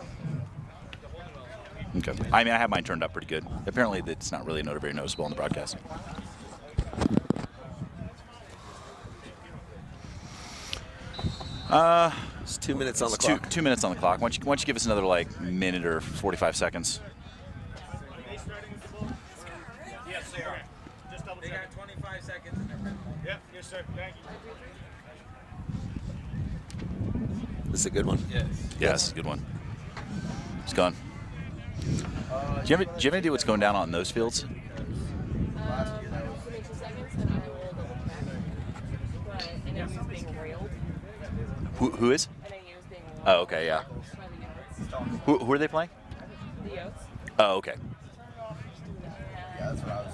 Speaker 2: okay. I mean, I have mine turned up pretty good. Apparently, it's not really very noticeable on the broadcast.
Speaker 1: It's 2 minutes on the clock.
Speaker 2: 2 minutes on the clock. Why don't you give us another like minute or 45 seconds?
Speaker 3: Yes, sir. Just double check. They got 25 seconds. Yep, yes, sir. Thank you.
Speaker 1: This is a good one.
Speaker 3: Yes.
Speaker 2: Yeah, this is a good one. It's gone. Do you have any idea what's going down on those fields? Who is? Oh, okay, yeah. Who are they playing?
Speaker 13: The Yotes.
Speaker 2: Oh, okay.
Speaker 13: Yeah, that's what I was.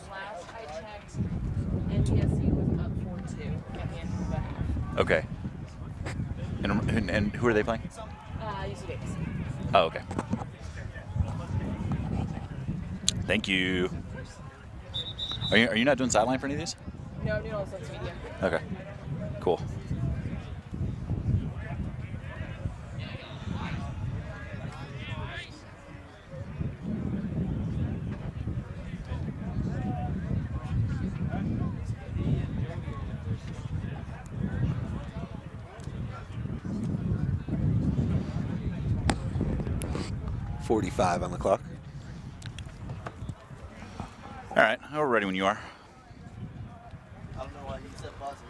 Speaker 13: TSU was up 4-2 at the end of the half.
Speaker 2: Okay. And who are they playing?
Speaker 13: UC Davis.
Speaker 2: Oh, okay. Thank you. Are you not doing sideline for any of these?
Speaker 13: No, I'm doing all social media.
Speaker 2: Okay. Cool.
Speaker 1: .45 on the clock.
Speaker 2: All right, we're ready when you are.
Speaker 14: I don't know why he said pause and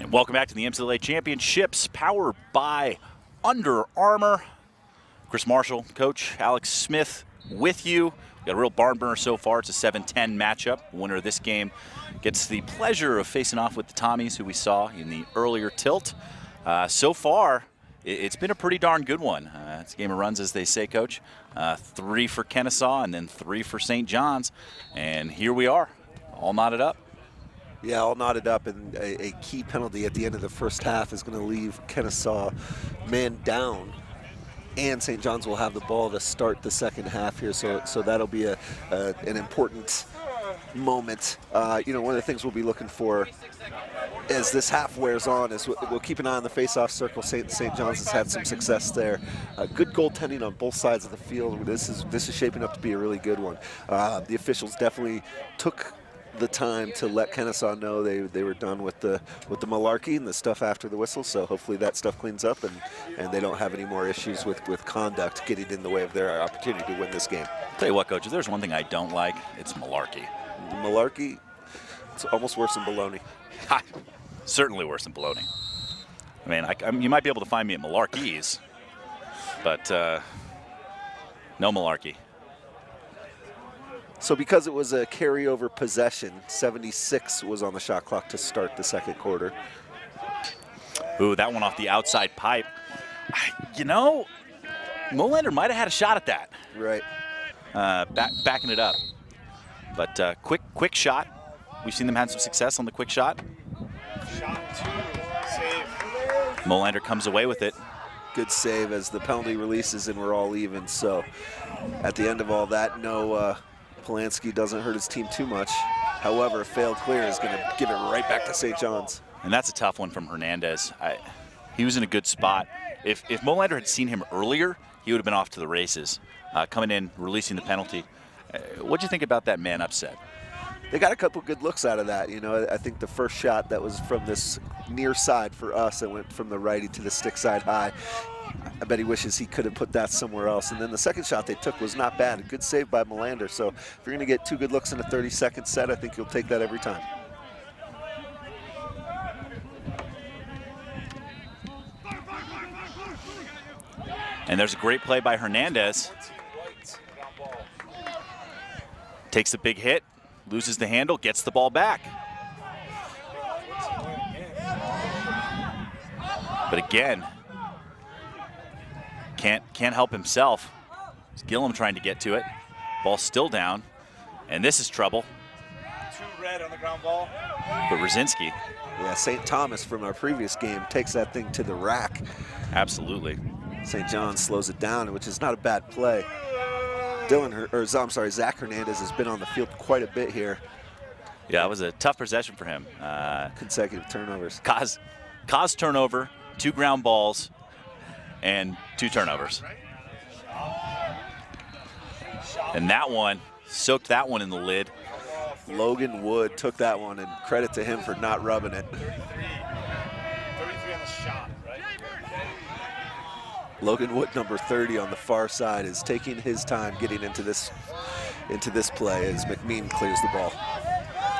Speaker 2: And welcome back to the MCLA Championships, powered by Under Armour. Chris Marshall, Coach Alex Smith with you. We've got a real barn burner so far. It's a 7-10 matchup. The winner of this game gets the pleasure of facing off with the Tommies, who we saw in the earlier tilt. So far, it's been a pretty darn good one. It's a game of runs, as they say, Coach. 3 for Kennesaw and then 3 for St. John's. And here we are, all knotted up.
Speaker 1: Yeah, all knotted up, and a key penalty at the end of the first half is going to leave Kennesaw man down, and St. John's will have the ball to start the second half here. So that'll be an important moment. You know, one of the things we'll be looking for as this half wears on is we'll keep an eye on the face-off circle. St. John's has had some success there. Good goaltending on both sides of the field. This is shaping up to be a really good one. The officials definitely took the time to let Kennesaw know they were done with the malarkey and the stuff after the whistle, so hopefully that stuff cleans up and they don't have any more issues with conduct getting in the way of their opportunity to win this game.
Speaker 2: Tell you what, Coach, if there's one thing I don't like, it's malarkey.
Speaker 1: Malarkey, it's almost worse than baloney.
Speaker 2: Certainly worse than baloney. I mean, you might be able to find me at Malarkey's, but no malarkey.
Speaker 1: So because it was a carryover possession, 76 was on the shot clock to start the second quarter.
Speaker 2: Ooh, that one off the outside pipe. You know, Molander might have had a shot at that.
Speaker 1: Right.
Speaker 2: Backing it up. But quick shot. We've seen them have some success on the quick shot.
Speaker 3: Shot 2, save.
Speaker 2: Molander comes away with it.
Speaker 1: Good save as the penalty releases and we're all even. So at the end of all that, no Polanski doesn't hurt his team too much. However, a failed clear is going to give it right back to St. John's.
Speaker 2: And that's a tough one from Hernandez. He was in a good spot. If Molander had seen him earlier, he would have been off to the races. Coming in, releasing the penalty. What'd you think about that man upset?
Speaker 1: They got a couple good looks out of that. You know, I think the first shot that was from this near side for us, it went from the righty to the stick side high. I bet he wishes he could have put that somewhere else. And then the second shot they took was not bad. A good save by Molander. So if you're going to get 2 good looks in a 30-second set, I think you'll take that every time.
Speaker 2: And there's a great play by Hernandez. Takes the big hit, loses the handle, gets the ball back. But again, can't help himself. It's Gillum trying to get to it. Ball's still down, and this is trouble.
Speaker 3: 2 red on the ground ball.
Speaker 2: But Rosinski.
Speaker 1: Yeah, St. Thomas from our previous game takes that thing to the rack.
Speaker 2: Absolutely.
Speaker 1: St. John's slows it down, which is not a bad play. Zach Hernandez has been on the field quite a bit here.
Speaker 2: Yeah, it was a tough possession for him.
Speaker 1: Consecutive turnovers.
Speaker 2: Cause turnover, 2 ground balls, and 2 turnovers. And that one, soaked that one in the lid.
Speaker 1: Logan Wood took that one, and credit to him for not rubbing it.
Speaker 3: 33 on the shot, right?
Speaker 1: Logan Wood, number 30 on the far side, is taking his time getting into this play as McMean clears the ball.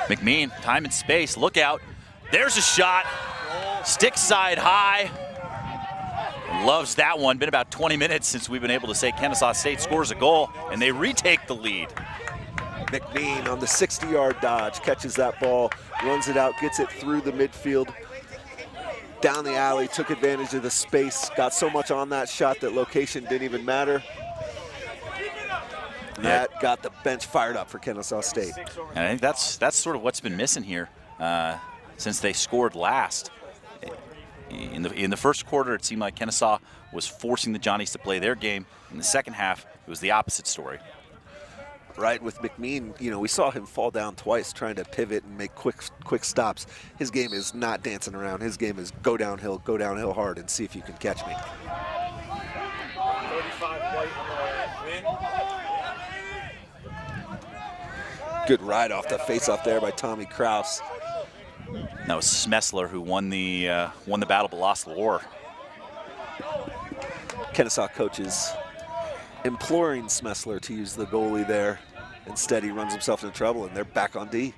Speaker 2: McMean, time and space, look out. There's a shot, stick side high. loves that one. Been about 20 minutes since we've been able to say Kennesaw State scores a goal, and they retake the lead.
Speaker 1: McMean on the 60-yard dodge, catches that ball, runs it out, gets it through the midfield, down the alley, took advantage of the space, got so much on that shot that location didn't even matter. That got the bench fired up for Kennesaw State.
Speaker 2: And I think that's sort of what's been missing here since they scored last. In the first quarter, it seemed like Kennesaw was forcing the Johnnies to play their game. In the second half, it was the opposite story.
Speaker 1: Right, with McMean, you know, we saw him fall down twice trying to pivot and make quick stops. His game is not dancing around. His game is go downhill hard, and see if you can catch me.
Speaker 3: 35 white win.
Speaker 1: Good ride off the face-off there by Tommy Kraus.
Speaker 2: That was Smessler who won the battle but lost the war.
Speaker 1: Kennesaw coaches imploring Smessler to use the goalie there. Instead, he runs himself into trouble, and they're back on D.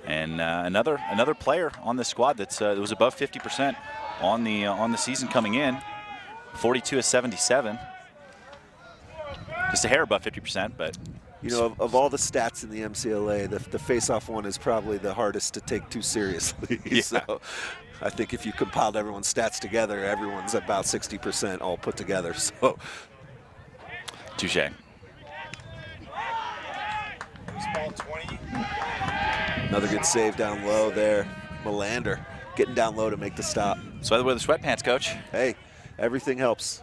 Speaker 2: And another player on this squad that was above 50% on the season coming in, 42-77. Just a hair above 50%, but.
Speaker 1: You know, of all the stats in the MCLA, the face-off one is probably the hardest to take too seriously.
Speaker 2: Yeah.
Speaker 1: So I think if you compiled everyone's stats together, everyone's about 60% all put together. So,
Speaker 2: touche.
Speaker 3: Ball 20.
Speaker 1: Another good save down low there. Melander getting down low to make the stop.
Speaker 2: So either way, the sweatpants, coach.
Speaker 1: Hey, everything helps.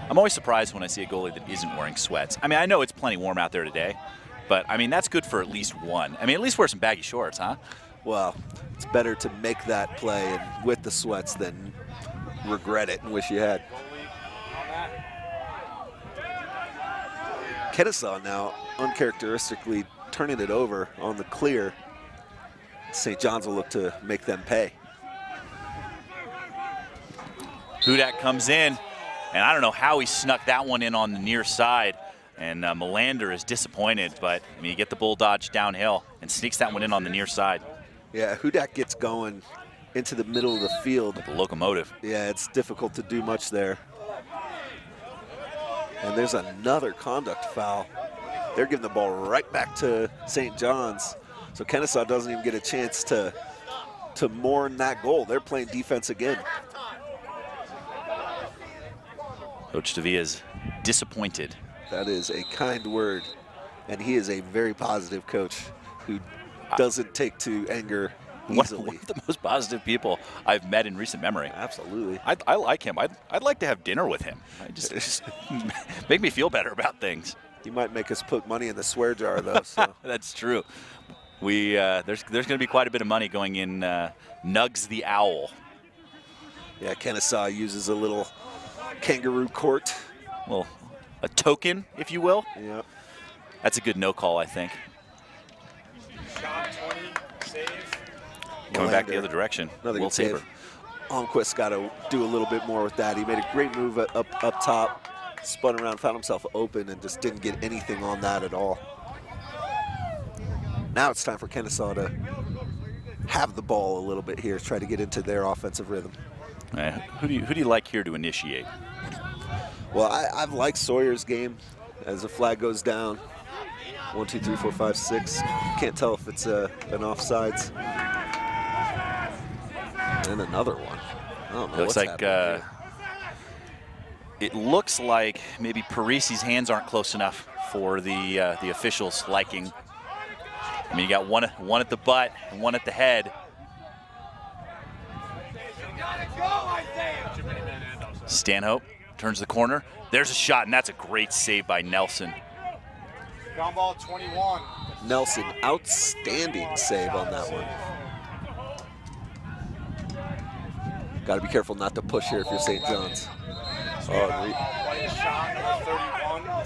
Speaker 2: I'm always surprised when I see a goalie that isn't wearing sweats. I mean, I know it's plenty warm out there today, but I mean, that's good for at least one. I mean, at least wear some baggy shorts, huh?
Speaker 1: Well, it's better to make that play and with the sweats than regret it and wish you had. Kennesaw now uncharacteristically turning it over on the clear. St. John's will look to make them pay.
Speaker 2: Hudak comes in, and I don't know how he snuck that one in on the near side. And Melander is disappointed, but I mean, you get the bull dodge downhill and sneaks that one in on the near side.
Speaker 1: Yeah, Hudak gets going into the middle of the field.
Speaker 2: Like a locomotive.
Speaker 1: Yeah, it's difficult to do much there. And there's another conduct foul. They're giving the ball right back to St. John's. So Kennesaw doesn't even get a chance to mourn that goal. They're playing defense again.
Speaker 2: Coach Davia is disappointed.
Speaker 1: That is a kind word. And he is a very positive coach who doesn't take to anger easily.
Speaker 2: One of the most positive people I've met in recent memory.
Speaker 1: Absolutely.
Speaker 2: I like him. I'd like to have dinner with him. Just make me feel better about things.
Speaker 1: He might make us put money in the swear jar, though. So.
Speaker 2: That's true. We there's going to be quite a bit of money going in Nugs the Owl.
Speaker 1: Yeah, Kennesaw uses a little kangaroo court.
Speaker 2: Well, a token, if you will.
Speaker 1: Yeah.
Speaker 2: That's a good no call, I think.
Speaker 3: Shot 20, save.
Speaker 2: Coming back the other direction.
Speaker 1: Another
Speaker 2: Will
Speaker 1: good save. Almquist got to do a little bit more with that. He made a great move up top, spun around, found himself open, and just didn't get anything on that at all. Now it's time for Kennesaw to have the ball a little bit here, try to get into their offensive rhythm.
Speaker 2: Who do you like here to initiate?
Speaker 1: Well, I've liked Sawyer's game as the flag goes down. 1, 2, 3, 4, 5, 6. Can't tell if it's an offsides. And another one. I don't know.
Speaker 2: It looks like it looks like maybe Parisi's hands aren't close enough for the officials' liking. I mean, you got one at the butt and one at the head. Stanhope turns the corner. There's a shot, and that's a great save by Nelson.
Speaker 3: Ground ball 21.
Speaker 1: Nelson, outstanding save on that one. Got to be careful not to push here if you're St. John's.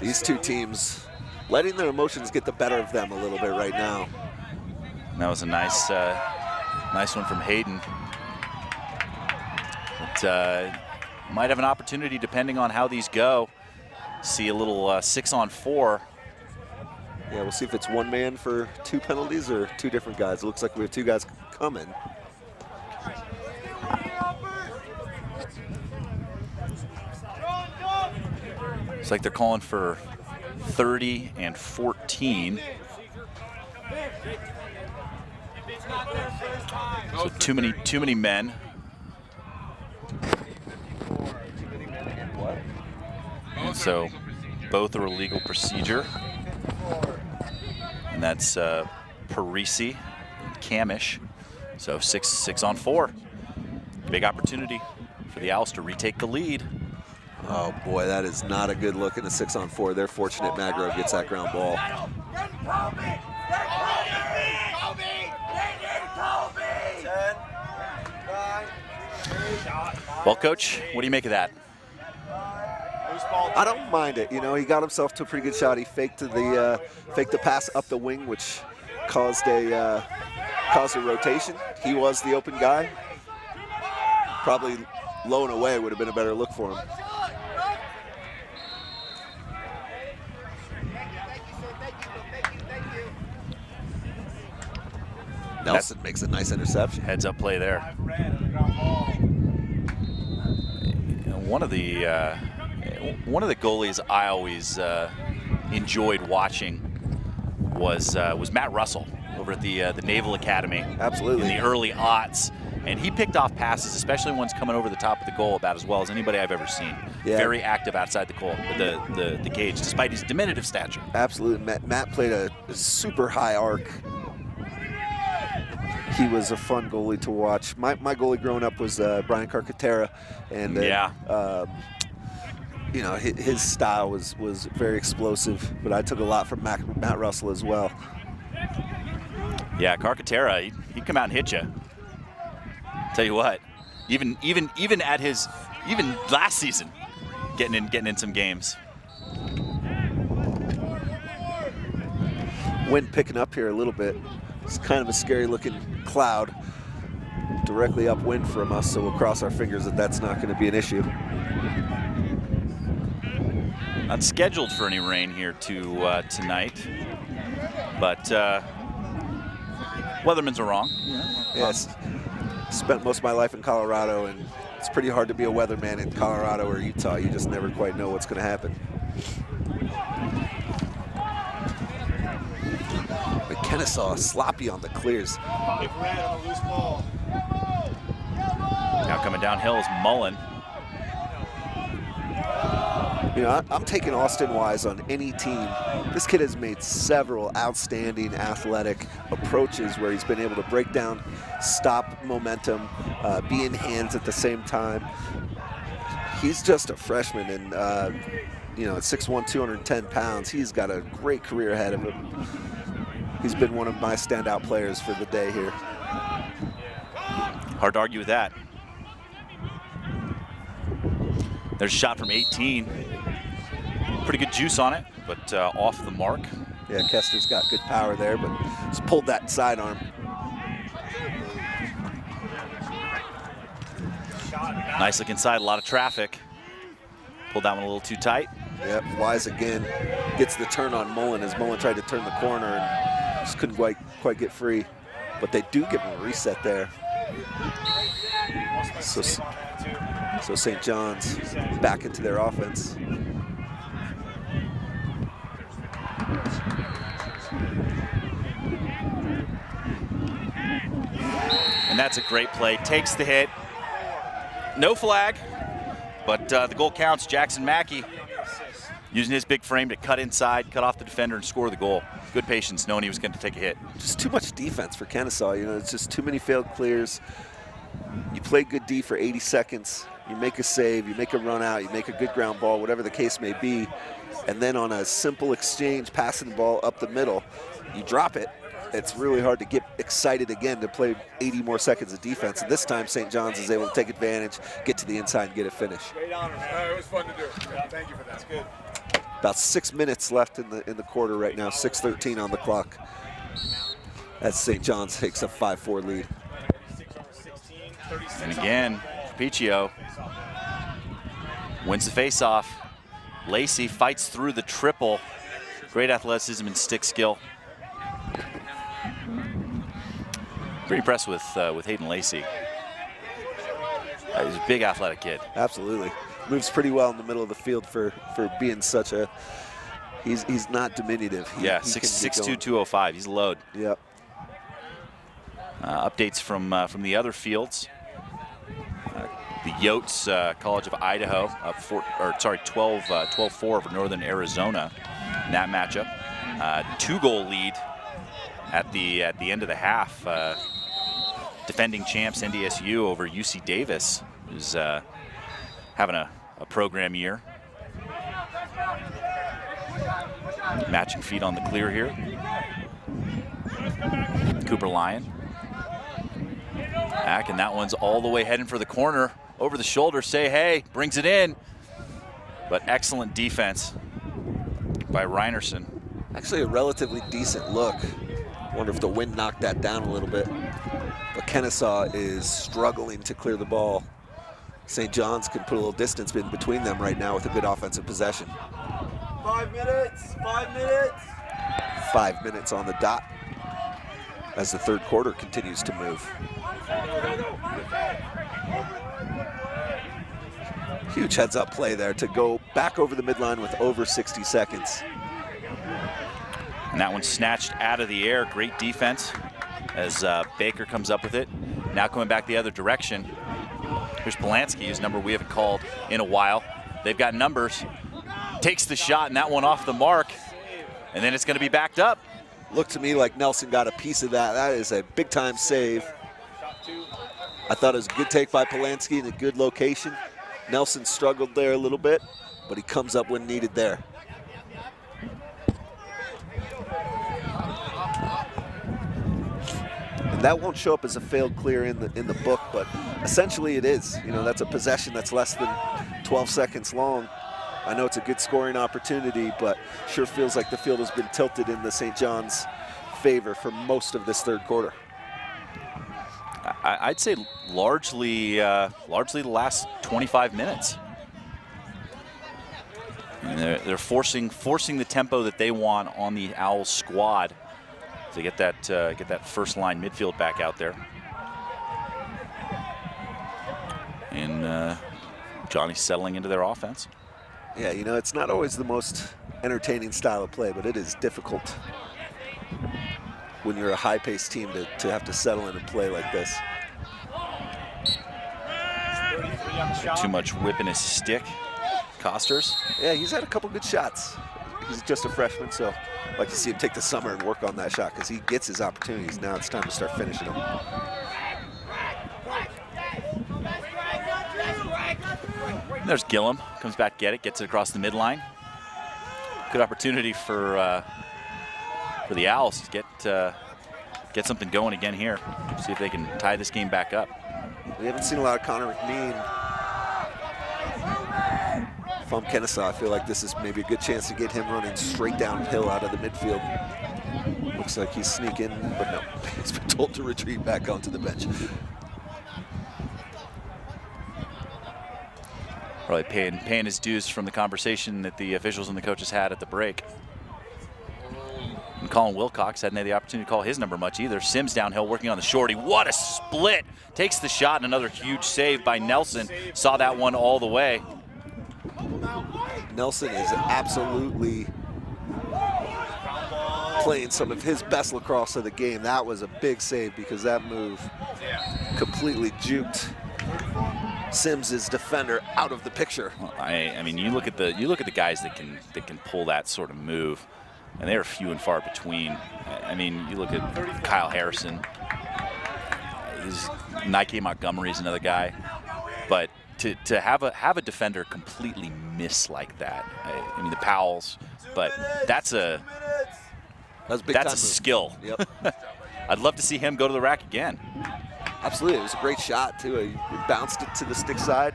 Speaker 1: These two teams letting their emotions get the better of them a little bit right now.
Speaker 2: That was a nice one from Hayden. But might have an opportunity, depending on how these go, see a little 6-on-4.
Speaker 1: Yeah, we'll see if it's one man for 2 penalties or 2 different guys. It looks like we have 2 guys coming.
Speaker 2: Looks like they're calling for 30 and 14. So too many men. And so both are a legal procedure. And that's Parisi and Camish. So 6 on 4. Big opportunity for the Owls to retake the lead.
Speaker 1: Oh boy, that is not a good look in a 6 on 4. They're fortunate Magro gets that ground ball.
Speaker 2: Well, Coach, what do you make of that?
Speaker 1: I don't mind it. You know, he got himself to a pretty good shot. He faked the pass up the wing, which caused a rotation. He was the open guy. Probably low and away would have been a better look for him. Nelson makes a nice interception.
Speaker 2: Heads up play there. One of the goalies I always enjoyed watching was Matt Russell over at the Naval Academy.
Speaker 1: Absolutely.
Speaker 2: In the early aughts. And he picked off passes, especially ones coming over the top of the goal, about as well as anybody I've ever seen.
Speaker 1: Yeah.
Speaker 2: Very active outside the goal, the cage, despite his diminutive stature.
Speaker 1: Absolutely. Matt played a super high arc. He was a fun goalie to watch. My goalie growing up was Brian Carcaterra, and you know, his style was very explosive. But I took a lot from Matt Russell as well.
Speaker 2: Yeah, Carcaterra, he'd come out and hit you. Tell you what, even last season, getting in some games.
Speaker 1: Wind picking up here a little bit. It's kind of a scary looking cloud directly upwind from us, so we'll cross our fingers that that's not going to be an issue.
Speaker 2: Not scheduled for any rain here tonight, but weathermen's are wrong.
Speaker 1: Yes. Spent most of my life in Colorado, and it's pretty hard to be a weatherman in Colorado or Utah. You just never quite know what's going to happen. But Kennesaw sloppy on the clears.
Speaker 2: Now coming downhill is Mullen.
Speaker 1: You know, I'm taking Austin Wise on any team. This kid has made several outstanding athletic approaches where he's been able to break down, stop momentum, be in hands at the same time. He's just a freshman, and you know, at 6'1", 210 pounds, he's got a great career ahead of him. He's been one of my standout players for the day here.
Speaker 2: Hard to argue with that. There's a shot from 18. Pretty good juice on it, but off the mark.
Speaker 1: Yeah, Kester's got good power there, but just pulled that sidearm.
Speaker 2: Nice look inside, a lot of traffic. Pulled that one a little too tight.
Speaker 1: Yep, Wise again gets the turn on Mullen as Mullen tried to turn the corner and just couldn't quite get free. But they do give him a reset there. So St. John's back into their offense.
Speaker 2: And that's a great play. Takes the hit. No flag, but the goal counts. Jackson Mackey using his big frame to cut inside, cut off the defender, and score the goal. Good patience, knowing he was going to take a hit.
Speaker 1: Just too much defense for Kennesaw. You know, it's just too many failed clears. You play good D for 80 seconds. You make a save, you make a run out, you make a good ground ball, whatever the case may be. And then on a simple exchange, passing the ball up the middle, you drop it. It's really hard to get excited again to play 80 more seconds of defense. And this time, St. John's is able to take advantage, get to the inside, and get it finished.
Speaker 3: It was fun to do. Thank you for that. That's good.
Speaker 1: About 6 minutes left in the quarter right now, 6:13 on the clock. As St. John's takes a 5-4 lead.
Speaker 2: And again, Capiccio wins the faceoff. Lacey fights through the triple. Great athleticism and stick skill. Pretty impressed with Hayden Lacey. He's a big athletic kid.
Speaker 1: Absolutely. moves pretty well in the middle of the field for being such a. He's not diminutive.
Speaker 2: Yeah, 6'2", 205. He's a load.
Speaker 1: Yep.
Speaker 2: Updates from the other fields. The Yotes College of Idaho up 12-4 over Northern Arizona in that matchup. 2-goal lead at the end of the half. Defending champs NDSU over UC Davis, who's having a program year. Matching feet on the clear here. Cooper Lyon. Back, and that one's all the way heading for the corner. Over the shoulder, say hey, brings it in. But excellent defense by Reinerson.
Speaker 1: Actually a relatively decent look. Wonder if the wind knocked that down a little bit. But Kennesaw is struggling to clear the ball. St. John's can put a little distance in between them right now with a good offensive possession.
Speaker 14: 5 minutes, 5 minutes.
Speaker 1: 5 minutes on the dot as the third quarter continues to move. Huge heads up play there to go back over the midline with over 60 seconds.
Speaker 2: And that one snatched out of the air. Great defense as Baker comes up with it. Now coming back the other direction. Here's Polanski, whose number we haven't called in a while. They've got numbers. Takes the shot, and that one off the mark. And then it's going to be backed up.
Speaker 1: Looked to me like Nelson got a piece of that. That is a big-time save. I thought it was a good take by Polanski in a good location. Nelson struggled there a little bit, but he comes up when needed there. And that won't show up as a failed clear in the book, but essentially it is. You know, that's a possession that's less than 12 seconds long. I know it's a good scoring opportunity, but sure feels like the field has been tilted in the St. John's favor for most of this third quarter.
Speaker 2: I'd say largely the last 25 minutes. And they're forcing the tempo that they want on the Owls squad to get that first line midfield back out there. And Johnny's settling into their offense.
Speaker 1: Yeah, you know, it's not always the most entertaining style of play, but it is difficult when you're a high-paced team to have to settle in and play like this.
Speaker 2: Too much whip in his stick, Costers.
Speaker 1: Yeah, he's had a couple good shots. He's just a freshman, so I'd like to see him take the summer and work on that shot because he gets his opportunities. Now it's time to start finishing them.
Speaker 2: There's Gillum, comes back, gets it across the midline. Good opportunity for the Owls to get something going again here. See if they can tie this game back up.
Speaker 1: We haven't seen a lot of Connor McNean from Kennesaw. I feel like this is maybe a good chance to get him running straight downhill out of the midfield. Looks like he's sneaking, but no, he's been told to retreat back onto the bench.
Speaker 2: Probably paying his dues from the conversation that the officials and the coaches had at the break. And Colin Wilcox hadn't had the opportunity to call his number much either. Sims downhill working on the shorty. What a split. Takes the shot and another huge save by Nelson. Saw that one all the way.
Speaker 1: Nelson is absolutely playing some of his best lacrosse of the game. That was a big save because that move completely juked Sims's defender out of the picture.
Speaker 2: Well, I mean, you look at the guys that can pull that sort of move, and they are few and far between. I mean, you look at Kyle Harrison. Nike Montgomery is another guy, but to have a defender completely miss like that. I mean, the Powells, but that's a skill.
Speaker 1: Yep.
Speaker 2: I'd love to see him go to the rack again.
Speaker 1: Absolutely, it was a great shot too. He bounced it to the stick side.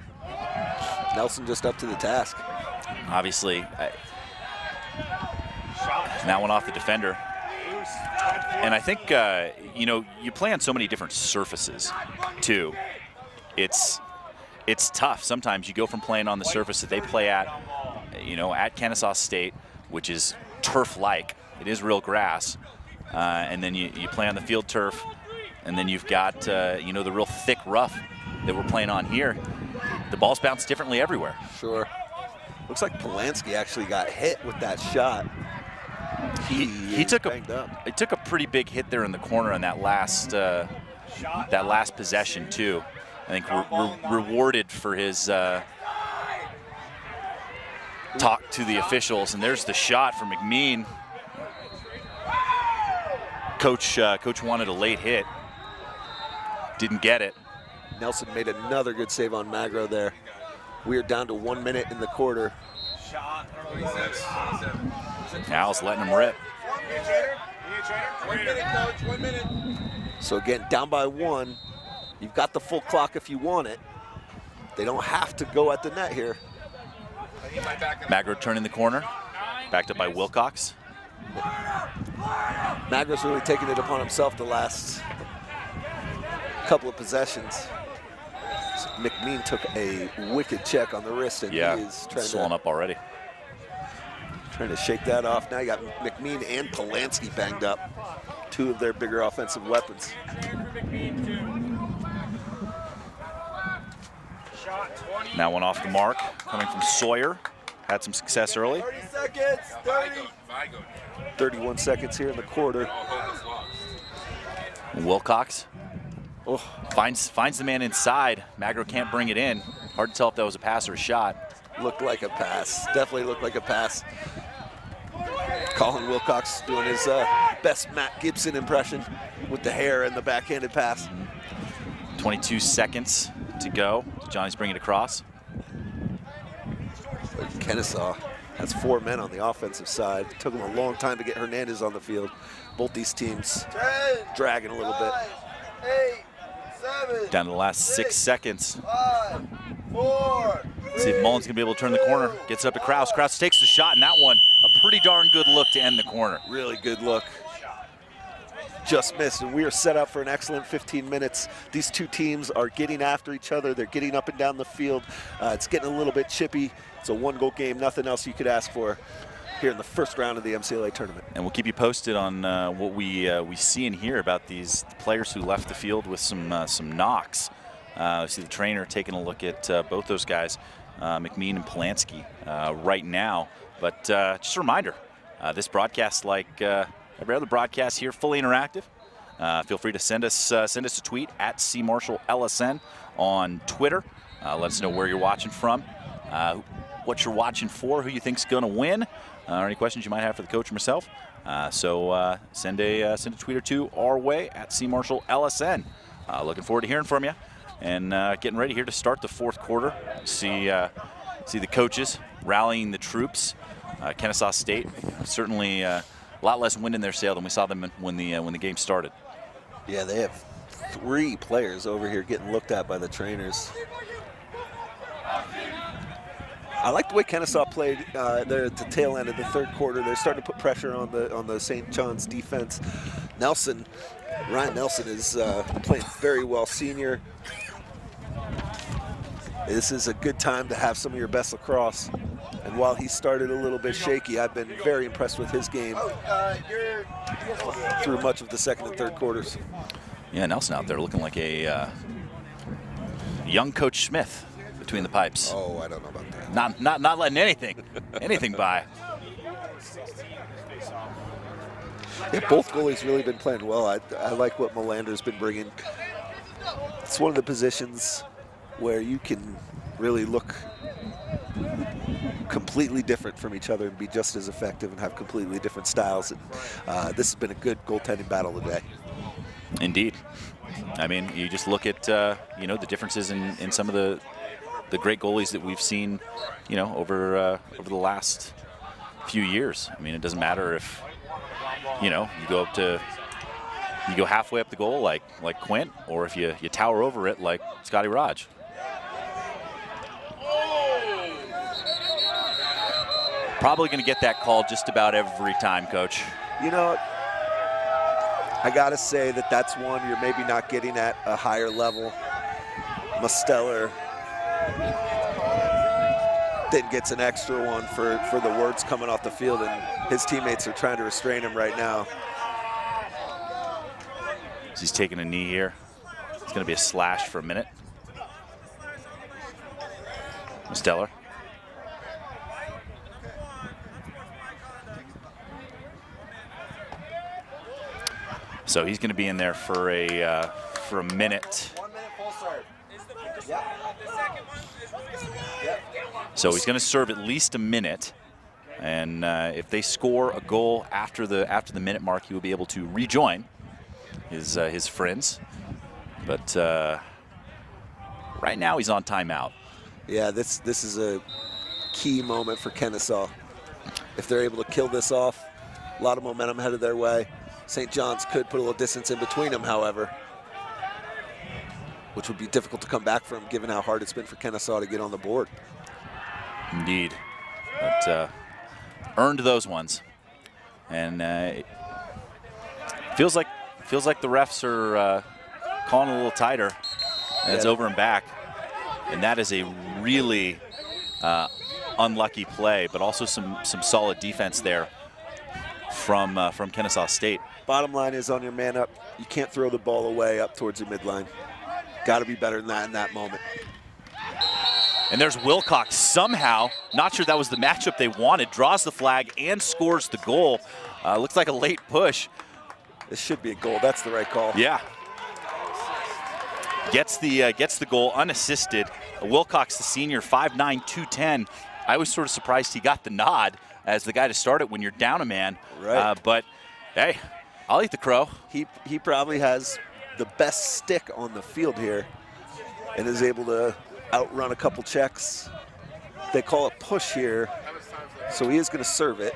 Speaker 1: Nelson just up to the task.
Speaker 2: Obviously, that one off the defender. And I think, you know, you play on so many different surfaces too. It's tough. Sometimes you go from playing on the surface that they play at, you know, at Kennesaw State, which is turf-like. It is real grass. And then you play on the field turf. And then you've got, you know, the real thick rough that we're playing on here. the ball's bounced differently everywhere.
Speaker 1: Sure. Looks like Polanski actually got hit with that shot.
Speaker 2: He took a pretty big hit there in the corner on that last possession too. I think rewarded for his talk to the officials, and there's the shot for McMean. Coach wanted a late hit, didn't get it.
Speaker 1: Nelson made another good save on Magro there. We are down to 1 minute in the quarter.
Speaker 2: Now's letting him rip.
Speaker 14: 1 minute, coach, 1 minute.
Speaker 1: So again, down by 1. You've got the full clock if you want it. They don't have to go at the net here.
Speaker 2: Magro turning the corner, backed up by Wilcox.
Speaker 1: Magro's really taking it upon himself the last couple of possessions. So McMean took a wicked check on the wrist, and he is
Speaker 2: swollen up already.
Speaker 1: Trying to shake that off. Now you got McMean and Polanski banged up, 2 of their bigger offensive weapons.
Speaker 2: Now one off the mark, coming from Sawyer. Had some success early.
Speaker 14: 30 seconds, 30.
Speaker 1: 31 seconds here in the quarter.
Speaker 2: Wilcox finds the man inside. Magro can't bring it in. Hard to tell if that was a pass or a shot.
Speaker 1: Looked like a pass. Definitely looked like a pass. Colin Wilcox doing his best Matt Gibson impression with the hair and the backhanded pass.
Speaker 2: 22 seconds to go. Johnny's bringing it across.
Speaker 1: But Kennesaw has 4 men on the offensive side. It took them a long time to get Hernandez on the field. Both these teams dragging a little bit.
Speaker 14: 8, 7.
Speaker 2: Down to the last 6 seconds.
Speaker 14: 5, 4.
Speaker 2: See if Mullen's gonna be able to turn the corner. Gets up to Kraus. Kraus takes the shot, and that one, a pretty darn good look to end the corner.
Speaker 1: Really good look. Just missed, and we are set up for an excellent 15 minutes. These 2 teams are getting after each other. They're getting up and down the field. It's getting a little bit chippy. It's a 1-goal game, nothing else you could ask for here in the first round of the MCLA tournament.
Speaker 2: And we'll keep you posted on what we see and hear about these players who left the field with some knocks. I see the trainer taking a look at both those guys, McMean and Polanski, right now. But just a reminder, this broadcast, like every other broadcast here, fully interactive. Feel free to send us a tweet at CMarshallLSN on Twitter. Let us know where you're watching from, what you're watching for, who you think's going to win, or any questions you might have for the coach or myself. So send a tweet or 2 our way at CMarshallLSN. Looking forward to hearing from you, and getting ready here to start the 4th quarter. See the coaches rallying the troops. Kennesaw State certainly a lot less wind in their sail than we saw them when the game started.
Speaker 1: Yeah, they have 3 players over here getting looked at by the trainers. I like the way Kennesaw played there at the tail end of the 3rd quarter. They're starting to put pressure on the St. John's defense. Ryan Nelson is playing very well, senior. This is a good time to have some of your best lacrosse. And while he started a little bit shaky, I've been very impressed with his game through much of the 2nd and 3rd quarters.
Speaker 2: Yeah, Nelson out there looking like a young Coach Smith between the pipes.
Speaker 1: Oh, I don't know about that.
Speaker 2: Not letting anything by.
Speaker 1: Yeah, both goalies really been playing well. I like what Melander's been bringing. It's one of the positions where you can really look completely different from each other and be just as effective and have completely different styles. And, this has been a good goaltending battle today.
Speaker 2: Indeed. I mean, you just look at the differences in some of the great goalies that we've seen, over the last few years. I mean, it doesn't matter if you go halfway up the goal like Quint, or if you tower over it like Scotty Raj. Probably going to get that call just about every time, Coach.
Speaker 1: I got to say that's one you're maybe not getting at a higher level. Musteller then gets an extra one for the words coming off the field, and his teammates are trying to restrain him right now.
Speaker 2: He's taking a knee here. It's going to be a slash for a minute. Stellar. So he's going to be in there for a minute.
Speaker 1: 1 minute full serve.
Speaker 2: So he's going to serve at least a minute, and if they score a goal after the minute mark, he will be able to rejoin his friends. But right now he's on timeout.
Speaker 1: Yeah, this is a key moment for Kennesaw. If they're able to kill this off, a lot of momentum headed their way. St. John's could put a little distance in between them, however, which would be difficult to come back from given how hard it's been for Kennesaw to get on the board.
Speaker 2: Indeed. But earned those ones. And it feels like the refs are calling a little tighter. And it's over and back. And that is a really unlucky play, but also some solid defense there from Kennesaw State.
Speaker 1: Bottom line is, on your man up, you can't throw the ball away up towards your midline. Got to be better than that in that moment.
Speaker 2: And there's Wilcox somehow, not sure that was the matchup they wanted, draws the flag and scores the goal. Looks like a late push.
Speaker 1: This should be a goal. That's the right call.
Speaker 2: Yeah. Gets the goal unassisted. Wilcox, the senior, 5'9", 210. I was sort of surprised he got the nod as the guy to start it when you're down a man.
Speaker 1: Right.
Speaker 2: But hey, I'll eat the crow.
Speaker 1: He probably has the best stick on the field here and is able to outrun a couple checks. They call it push here, so he is going to serve it.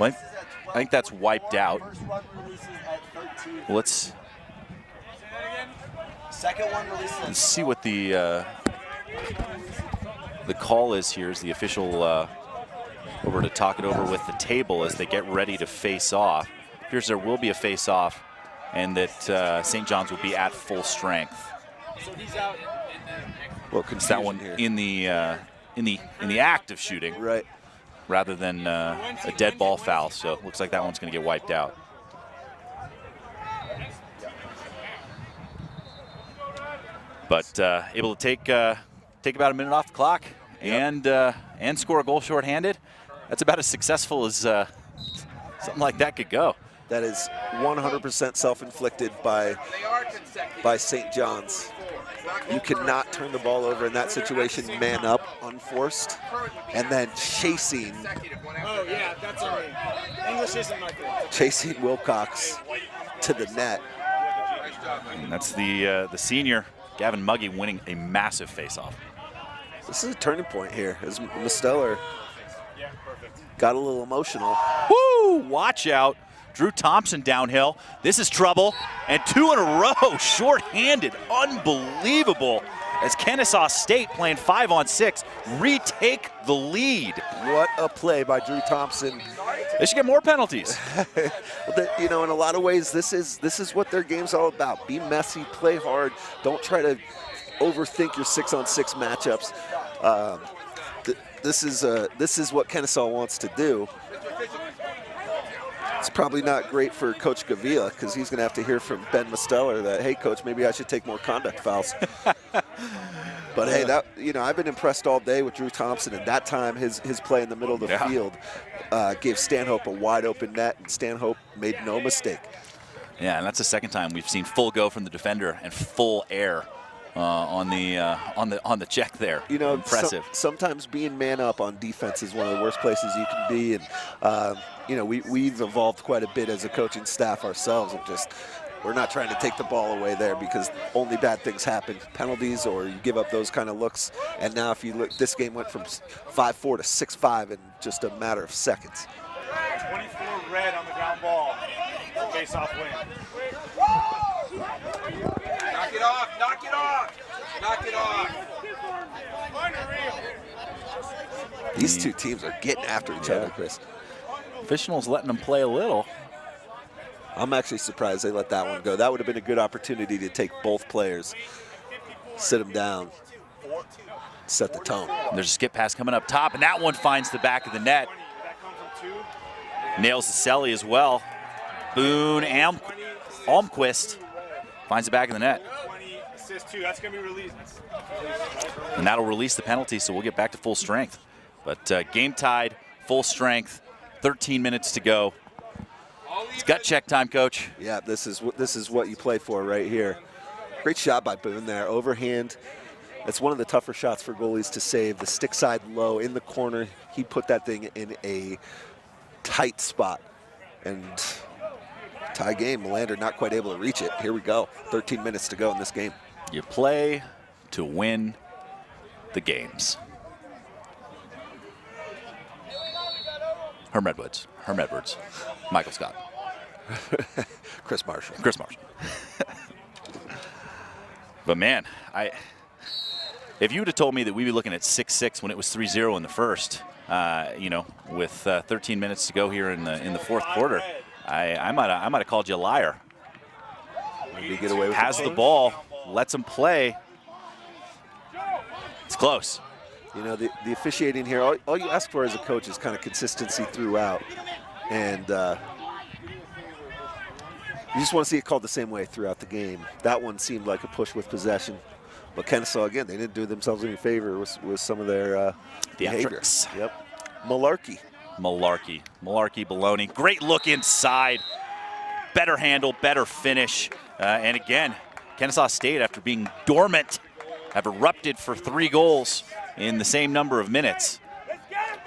Speaker 2: Well, I think that's wiped out. Let's see what the call is here as the official over to talk it over with the table as they get ready to face off. Appears there will be a face off, and that St. John's will be at full strength.
Speaker 3: So he's out.
Speaker 1: Well,
Speaker 2: it's that one
Speaker 1: here.
Speaker 2: in the act of shooting,
Speaker 1: right?
Speaker 2: Rather than a dead ball foul. So it looks like that one's going to get wiped out. But able to take about a minute off the clock and score a goal shorthanded. That's about as successful as something like that could go.
Speaker 1: That is 100% self-inflicted by St. John's. You cannot turn the ball over in that situation, man up, unforced, and then chasing.
Speaker 3: Oh yeah, that's all right. English isn't my thing.
Speaker 1: Chasing Wilcox to the net.
Speaker 2: And that's the senior, Gavin Muggy, winning a massive face-off.
Speaker 1: This is a turning point here as Musteller got a little emotional.
Speaker 2: Woo! Watch out. Drew Thompson downhill. This is trouble. And 2 in a row, short-handed. Unbelievable. As Kennesaw State, playing 5-on-6, retake the lead.
Speaker 1: What a play by Drew Thompson.
Speaker 2: They should get more penalties.
Speaker 1: You know, in a lot of ways, this is what their game's all about. Be messy, play hard. Don't try to overthink your 6-on-6 matchups. This is what Kennesaw wants to do. It's probably not great for Coach Gavia because he's going to have to hear from Ben Musteller that, hey, Coach, maybe I should take more conduct fouls. But hey, I've been impressed all day with Drew Thompson, and that time his play in the middle of the field gave Stanhope a wide open net, and Stanhope made no mistake.
Speaker 2: Yeah, and that's the second time we've seen full go from the defender and full air on the check there.
Speaker 1: You know,
Speaker 2: impressive.
Speaker 1: Sometimes being man up on defense is one of the worst places you can be, and we've evolved quite a bit as a coaching staff ourselves. We're not trying to take the ball away there because only bad things happen, penalties, or you give up those kind of looks. And now, if you look, this game went from 5-4 to 6-5 in just a matter of seconds.
Speaker 3: 24 red on the ground ball. Face-off win.
Speaker 14: Knock it off, knock it off, knock it off.
Speaker 1: These two teams are getting after each other, Chris.
Speaker 2: Officials letting them play a little.
Speaker 1: I'm actually surprised they let that one go. That would have been a good opportunity to take both players, sit them down, set the tone.
Speaker 2: There's a skip pass coming up top, and that one finds the back of the net. Nails the celly as well. Boone Almquist finds the back of the net.
Speaker 14: assist too. That's gonna be released.
Speaker 2: And that'll release the penalty, so we'll get back to full strength. But game tied, full strength, 13 minutes to go. It's gut check time, Coach.
Speaker 1: Yeah, this is what you play for right here. Great shot by Boone there, overhand. That's one of the tougher shots for goalies to save. The stick side low in the corner. He put that thing in a tight spot. And tie game, Melander not quite able to reach it. Here we go, 13 minutes to go in this game.
Speaker 2: You play to win the games. Herm Edwards, Michael Scott.
Speaker 1: Chris Marshall.
Speaker 2: But man, if you would have told me that we'd be looking at 6-6 when it was 3-0 in the first, with 13 minutes to go here in the fourth quarter, I might have called you a liar.
Speaker 1: Maybe get away with
Speaker 2: Has the ball, lets him play. It's close.
Speaker 1: You know, the officiating here, all you ask for as a coach is kind of consistency throughout. And you just want to see it called the same way throughout the game. That one seemed like a push with possession. But Kennesaw, again, they didn't do themselves any favor with some of their behavior. Yep. Malarkey, baloney. Great look inside. Better handle, better finish. And again, Kennesaw State, after being dormant, have erupted for 3 goals in the same number of minutes.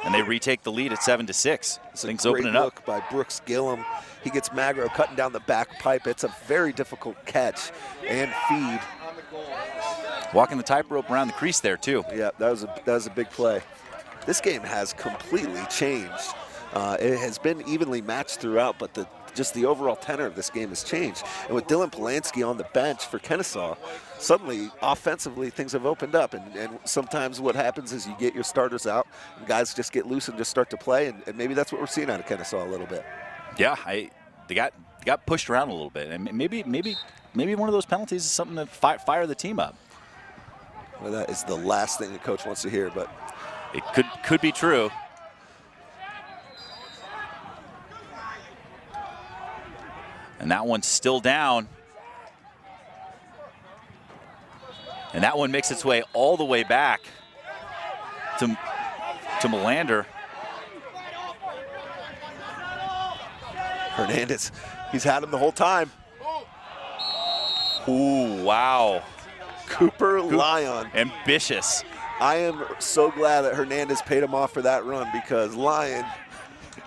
Speaker 1: And they retake the lead at 7-6. Things opening up.
Speaker 15: Look by Brooks Gillum. He gets Magro cutting down the back pipe. It's a very difficult catch and feed.
Speaker 2: Walking the tightrope around the crease there too.
Speaker 15: Yeah, that was a big play. This game has completely changed. It has been evenly matched throughout, but just the overall tenor of this game has changed. And with Dylan Polanski on the bench for Kennesaw, suddenly offensively things have opened up. And sometimes what happens is you get your starters out and guys just get loose and just start to play. And maybe that's what we're seeing out of Kennesaw a little bit.
Speaker 2: Yeah, they got pushed around a little bit, and maybe one of those penalties is something to fire the team up.
Speaker 15: Well, that is the last thing the coach wants to hear, but
Speaker 2: it could be true. And that one's still down. And that one makes its way all the way back to Melander.
Speaker 15: Hernandez, he's had him the whole time.
Speaker 2: Ooh, wow.
Speaker 15: Cooper Lyon.
Speaker 2: Ambitious.
Speaker 15: I am so glad that Hernandez paid him off for that run because Lyon.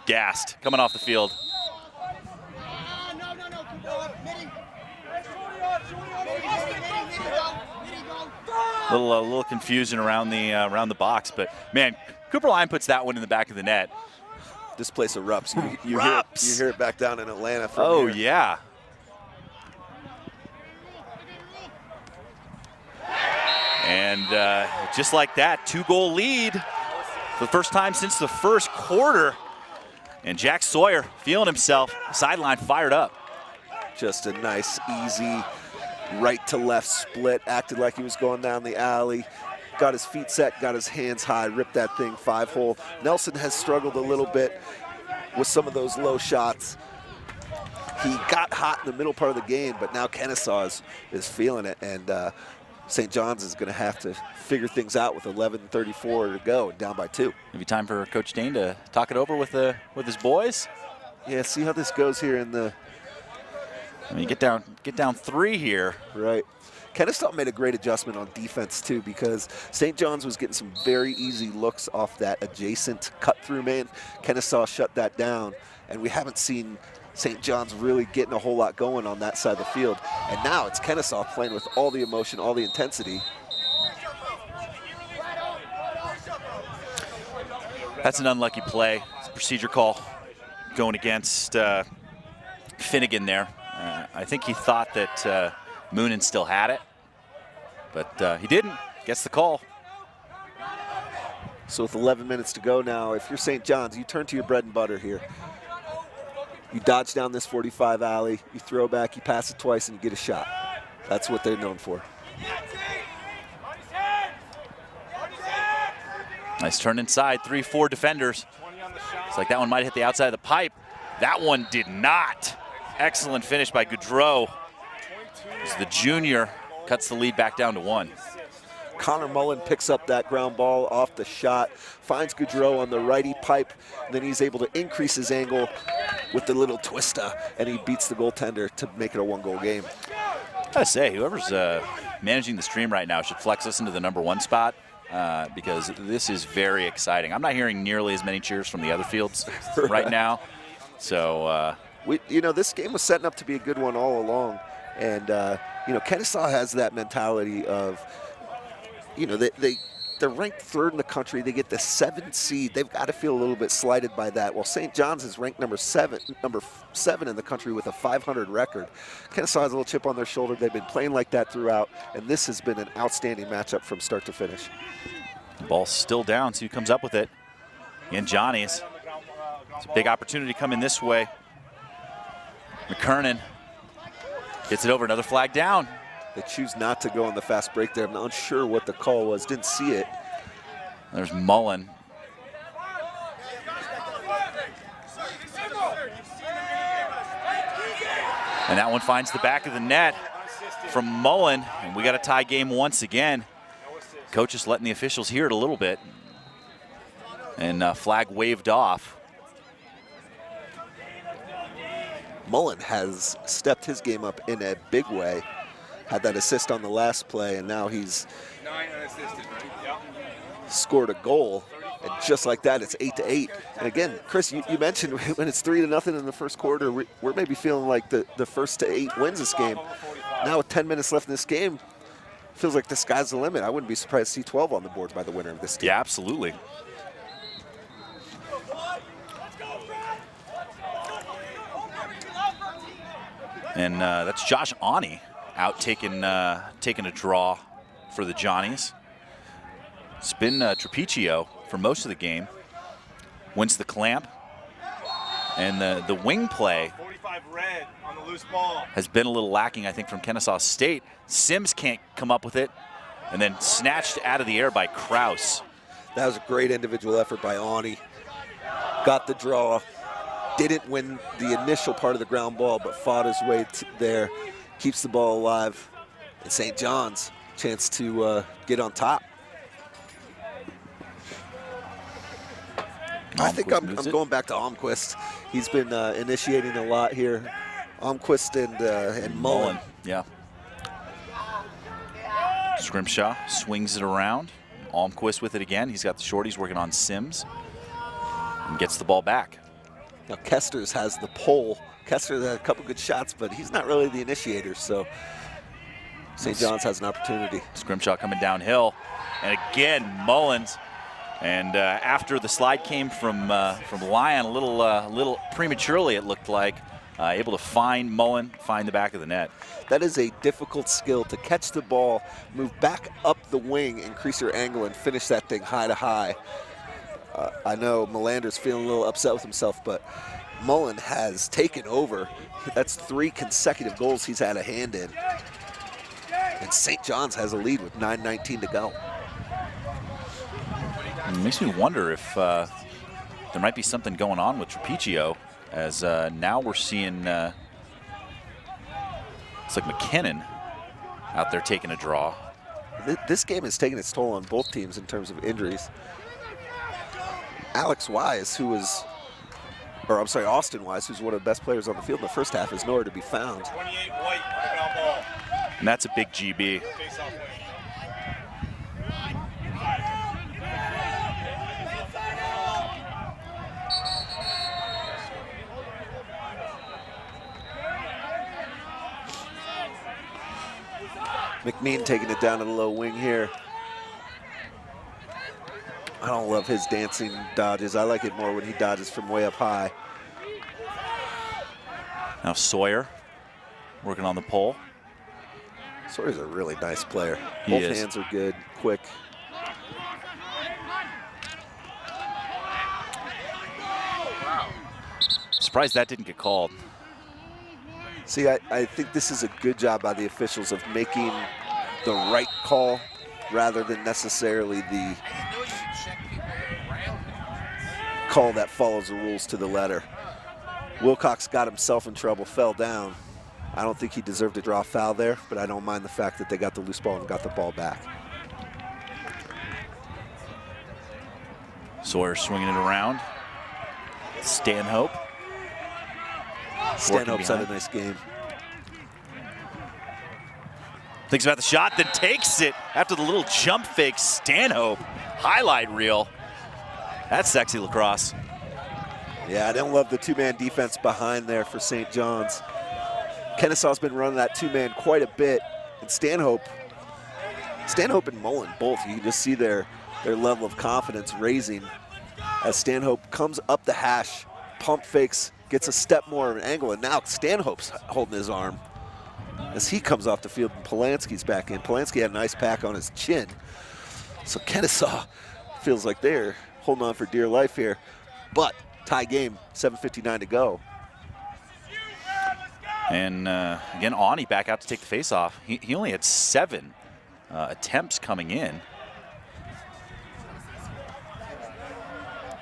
Speaker 2: Gassed, coming off the field. Little confusion around the box, but man, Cooper Lyon puts that one in the back of the net.
Speaker 15: This place erupts. You hear it back down in Atlanta.
Speaker 2: Oh
Speaker 15: here.
Speaker 2: Yeah. And just like that, 2-goal lead for the first time since the first quarter. And Jack Sawyer feeling himself, sideline fired up.
Speaker 15: Just a nice, easy right to left split. Acted like he was going down the alley. Got his feet set, got his hands high, ripped that thing 5-hole. Nelson has struggled a little bit with some of those low shots. He got hot in the middle part of the game, but now Kennesaw is feeling it. And St. John's is going to have to figure things out with 11:34 to go and down by 2.
Speaker 2: Maybe time for Coach Dane to talk it over with his boys.
Speaker 15: Yeah, see how this goes here in the.
Speaker 2: I mean, get down 3 here.
Speaker 15: Right. Kennesaw made a great adjustment on defense too because St. John's was getting some very easy looks off that adjacent cut-through man. Kennesaw shut that down, and we haven't seen St. John's really getting a whole lot going on that side of the field. And now it's Kennesaw playing with all the emotion, all the intensity.
Speaker 2: That's an unlucky play. It's a procedure call going against Finnegan there. I think he thought that Moonen still had it, but he didn't. Gets the call.
Speaker 15: So with 11 minutes to go now, if you're St. John's, you turn to your bread and butter here. You dodge down this 45 alley, you throw back, you pass it twice, and you get a shot. That's what they're known for.
Speaker 2: Nice turn inside, 3-4 defenders. It's like that one might hit the outside of the pipe. That one did not. Excellent finish by Goudreau. As the junior cuts the lead back down to 1.
Speaker 15: Connor Mullen picks up that ground ball off the shot, finds Goudreau on the righty pipe, then he's able to increase his angle with the little twista, and he beats the goaltender to make it a 1-goal game.
Speaker 2: I gotta say, whoever's managing the stream right now should flex us into the #1 spot because this is very exciting. I'm not hearing nearly as many cheers from the other fields right now. So,
Speaker 15: this game was setting up to be a good one all along, and Kennesaw has that mentality of, they're ranked 3rd in the country. They get the 7th seed. They've got to feel a little bit slighted by that. Well, St. John's is ranked number 7 in the country with a .500 record. Kennesaw has a little chip on their shoulder. They've been playing like that throughout, and this has been an outstanding matchup from start to finish.
Speaker 2: Ball's still down. See who comes up with it. And Johnny's. It's a big opportunity coming this way. McKernan gets it over. Another flag down.
Speaker 15: They choose not to go on the fast break there. I'm not sure what the call was. Didn't see it.
Speaker 2: There's Mullen. And that one finds the back of the net from Mullen. And we got a tie game once again. Coach is letting the officials hear it a little bit. And flag waved off.
Speaker 15: Mullen has stepped his game up in a big way. Had that assist on the last play, and now he's scored a goal. And just like that, it's 8-8. And again, Chris, you mentioned when it's 3-0 in the first quarter, we're maybe feeling like the first to 8 wins this game. Now with 10 minutes left in this game, feels like the sky's the limit. I wouldn't be surprised to see 12 on the board by the winner of this game.
Speaker 2: Yeah, absolutely. And that's Josh Ani out taking a draw for the Johnnies. It's been Trapiccio for most of the game. Wins the clamp. And the wing play
Speaker 3: 45 red on the loose ball
Speaker 2: has been a little lacking, I think, from Kennesaw State. Sims can't come up with it. And then snatched out of the air by Kraus.
Speaker 15: That was a great individual effort by Ani. Got the draw. Didn't win the initial part of the ground ball, but fought his way there. Keeps the ball alive. And St. John's, chance to get on top. I think I'm going back to Almquist. He's been initiating a lot here. Almquist and Mullen.
Speaker 2: Yeah. Scrimshaw swings it around. Almquist with it again. He's got the shorties working on Sims. And gets the ball back.
Speaker 15: Now Kesters has the pole. Kesters had a couple good shots, but he's not really the initiator, so St. John's has an opportunity.
Speaker 2: Scrimshaw coming downhill. And again, Mullins. And after the slide came from Lyon, a little prematurely, it looked like, able to find Mullen, find the back of the net.
Speaker 15: That is a difficult skill, to catch the ball, move back up the wing, increase your angle, and finish that thing high to high. I know Melander's feeling a little upset with himself, but Mullen has taken over. That's 3 consecutive goals he's had a hand in. And St. John's has a lead with 9:19 to go.
Speaker 2: It makes me wonder if there might be something going on with Trapiccio, as now we're seeing it's like McKinnon out there taking a draw.
Speaker 15: This game has taken its toll on both teams in terms of injuries. Alex Wise, Austin Wise, who's one of the best players on the field in the first half, is nowhere to be found.
Speaker 3: 28 white on the ground ball.
Speaker 2: And that's a big GB.
Speaker 3: Face-off win.
Speaker 15: McNean taking it down to the low wing here. I don't love his dancing dodges. I like it more when he dodges from way up high.
Speaker 2: Now Sawyer working on the pole.
Speaker 15: Sawyer's a really nice player.
Speaker 2: He
Speaker 15: Both
Speaker 2: is.
Speaker 15: hands are good, quick.
Speaker 2: Surprised that didn't get called.
Speaker 15: See, I think this is a good job by the officials of making the right call rather than necessarily the call that follows the rules to the letter. Wilcox got himself in trouble, fell down. I don't think he deserved to draw a foul there, but I don't mind the fact that they got the loose ball and got the ball back.
Speaker 2: Sawyer swinging it around. Stanhope.
Speaker 15: Stanhope's had a nice game.
Speaker 2: Thinks about the shot, then takes it after the little jump fake. Stanhope, highlight reel. That's sexy lacrosse.
Speaker 15: Yeah, I don't love the two-man defense behind there for St. John's. Kennesaw's been running that two-man quite a bit, and Stanhope and Mullen both, you can just see their level of confidence raising as Stanhope comes up the hash, pump fakes, gets a step more of an angle, and now Stanhope's holding his arm as he comes off the field and Polanski's back in. Polanski had a nice pack on his chin. So Kennesaw feels like they're holding on for dear life here, but tie game, 7:59 to go.
Speaker 2: And again, Ani back out to take the face-off. He only had 7 attempts coming in.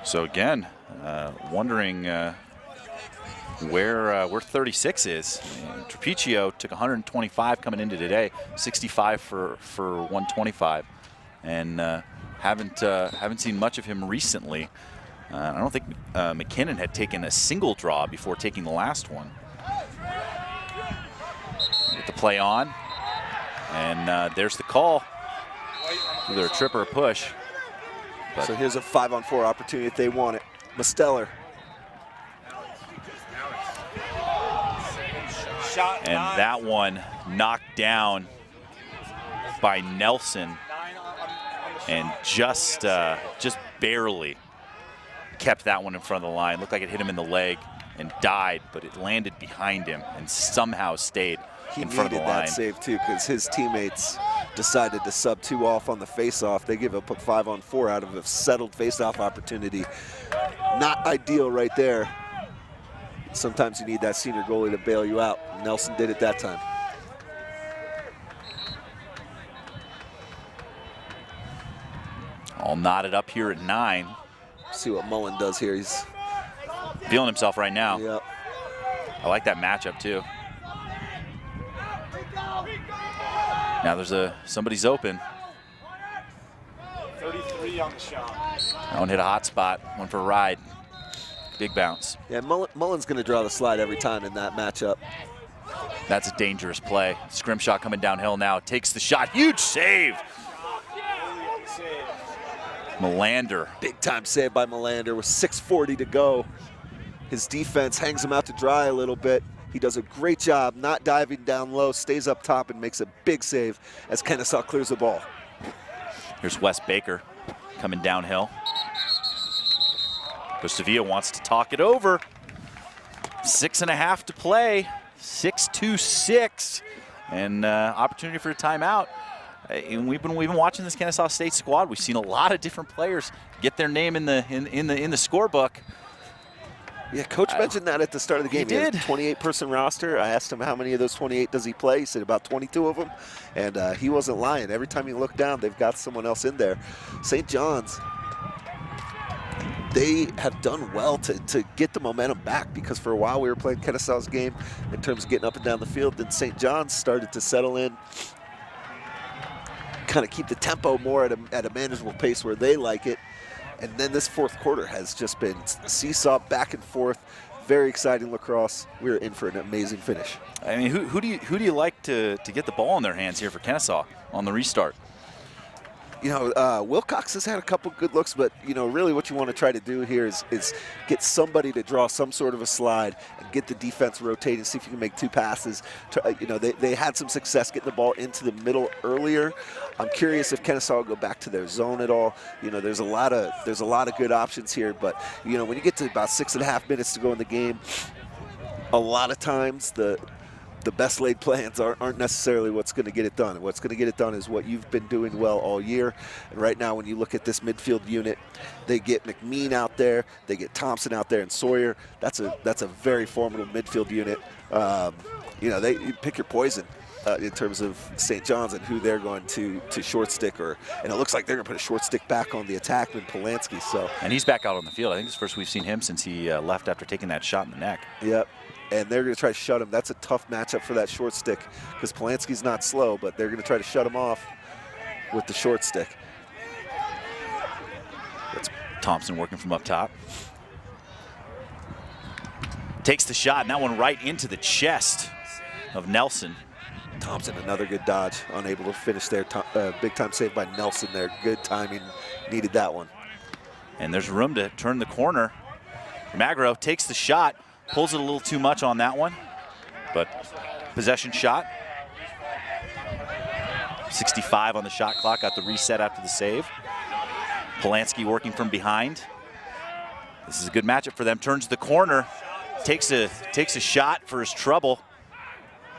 Speaker 2: So again, wondering where 36 is. Trapecio took 125 coming into today, 65 for 125, and haven't seen much of him recently. I don't think McKinnon had taken a single draw before taking the last one. Get the play on, and there's the call. Either a trip or a push. But
Speaker 15: so here's a 5-on-4 opportunity if they want it. Musteller.
Speaker 2: And that one knocked down by Nelson, and just barely kept that one in front of the line. Looked like it hit him in the leg and died, but it landed behind him and somehow stayed in front of the line.
Speaker 15: He needed that save too, because his teammates decided to sub 2 off on the face-off. They give up a 5-on-4 out of a settled face-off opportunity. Not ideal right there. Sometimes you need that senior goalie to bail you out. Nelson did it that time.
Speaker 2: All knotted up here at 9.
Speaker 15: See what Mullen does here. He's
Speaker 2: feeling himself right now.
Speaker 15: Yep.
Speaker 2: I like that matchup too. Now there's somebody's open.
Speaker 3: 33 on the shot.
Speaker 2: That one hit a hot spot, went for a ride. Big bounce.
Speaker 15: Yeah, Mullen's going to draw the slide every time in that matchup.
Speaker 2: That's a dangerous play. Scrimshaw coming downhill now, takes the shot, huge save. Melander.
Speaker 15: Big time save by Melander with 6:40 to go. His defense hangs him out to dry a little bit. He does a great job not diving down low, stays up top and makes a big save as Kennesaw clears the ball.
Speaker 2: Here's Wes Baker coming downhill. Gustavia wants to talk it over. 6.5 to play, 6-2-6, and opportunity for a timeout. And we've been watching this Kennesaw State squad. We've seen a lot of different players get their name in the scorebook.
Speaker 15: Yeah, Coach mentioned that at the start of the game.
Speaker 2: He did.
Speaker 15: 28-person roster. I asked him how many of those 28 does he play. He said about 22 of them, and he wasn't lying. Every time you look down, they've got someone else in there. St. John's, they have done well to get the momentum back, because for a while we were playing Kennesaw's game in terms of getting up and down the field. Then St. John's started to settle in, kind of keep the tempo more at a manageable pace where they like it. And then this fourth quarter has just been seesaw back and forth. Very exciting lacrosse. We're in for an amazing finish.
Speaker 2: I mean, who do you like to get the ball in their hands here for Kennesaw on the restart?
Speaker 15: You know, Wilcox has had a couple good looks, but, you know, really what you want to try to do here is get somebody to draw some sort of a slide and get the defense rotating, see if you can make 2 passes. You know, they had some success getting the ball into the middle earlier. I'm curious if Kennesaw will go back to their zone at all. You know, there's a lot of good options here, but, you know, when you get to about 6.5 minutes to go in the game, a lot of times the best laid plans aren't necessarily what's going to get it done. What's going to get it done is what you've been doing well all year. And right now, when you look at this midfield unit, they get McMean out there, they get Thompson out there, and Sawyer. That's a very formidable midfield unit. You know, you pick your poison in terms of St. John's and who they're going to short stick, and it looks like they're going to put a short stick back on the attackman, Polanski. So,
Speaker 2: and he's back out on the field. I think it's the first we've seen him since he left after taking that shot in the neck.
Speaker 15: Yep. and they're going to try to shut him. That's a tough matchup for that short stick because Polanski's not slow, but they're going to try to shut him off with the short stick.
Speaker 2: That's Thompson working from up top. Takes the shot, and that one right into the chest of Nelson.
Speaker 15: Thompson, another good dodge, unable to finish there. Big time save by Nelson there. Good timing, needed that one.
Speaker 2: And there's room to turn the corner. Magro takes the shot, pulls it a little too much on that one, but possession shot. 65 on the shot clock, got the reset after the save. Polanski working from behind. This is a good matchup for them. Turns the corner, takes a shot for his trouble,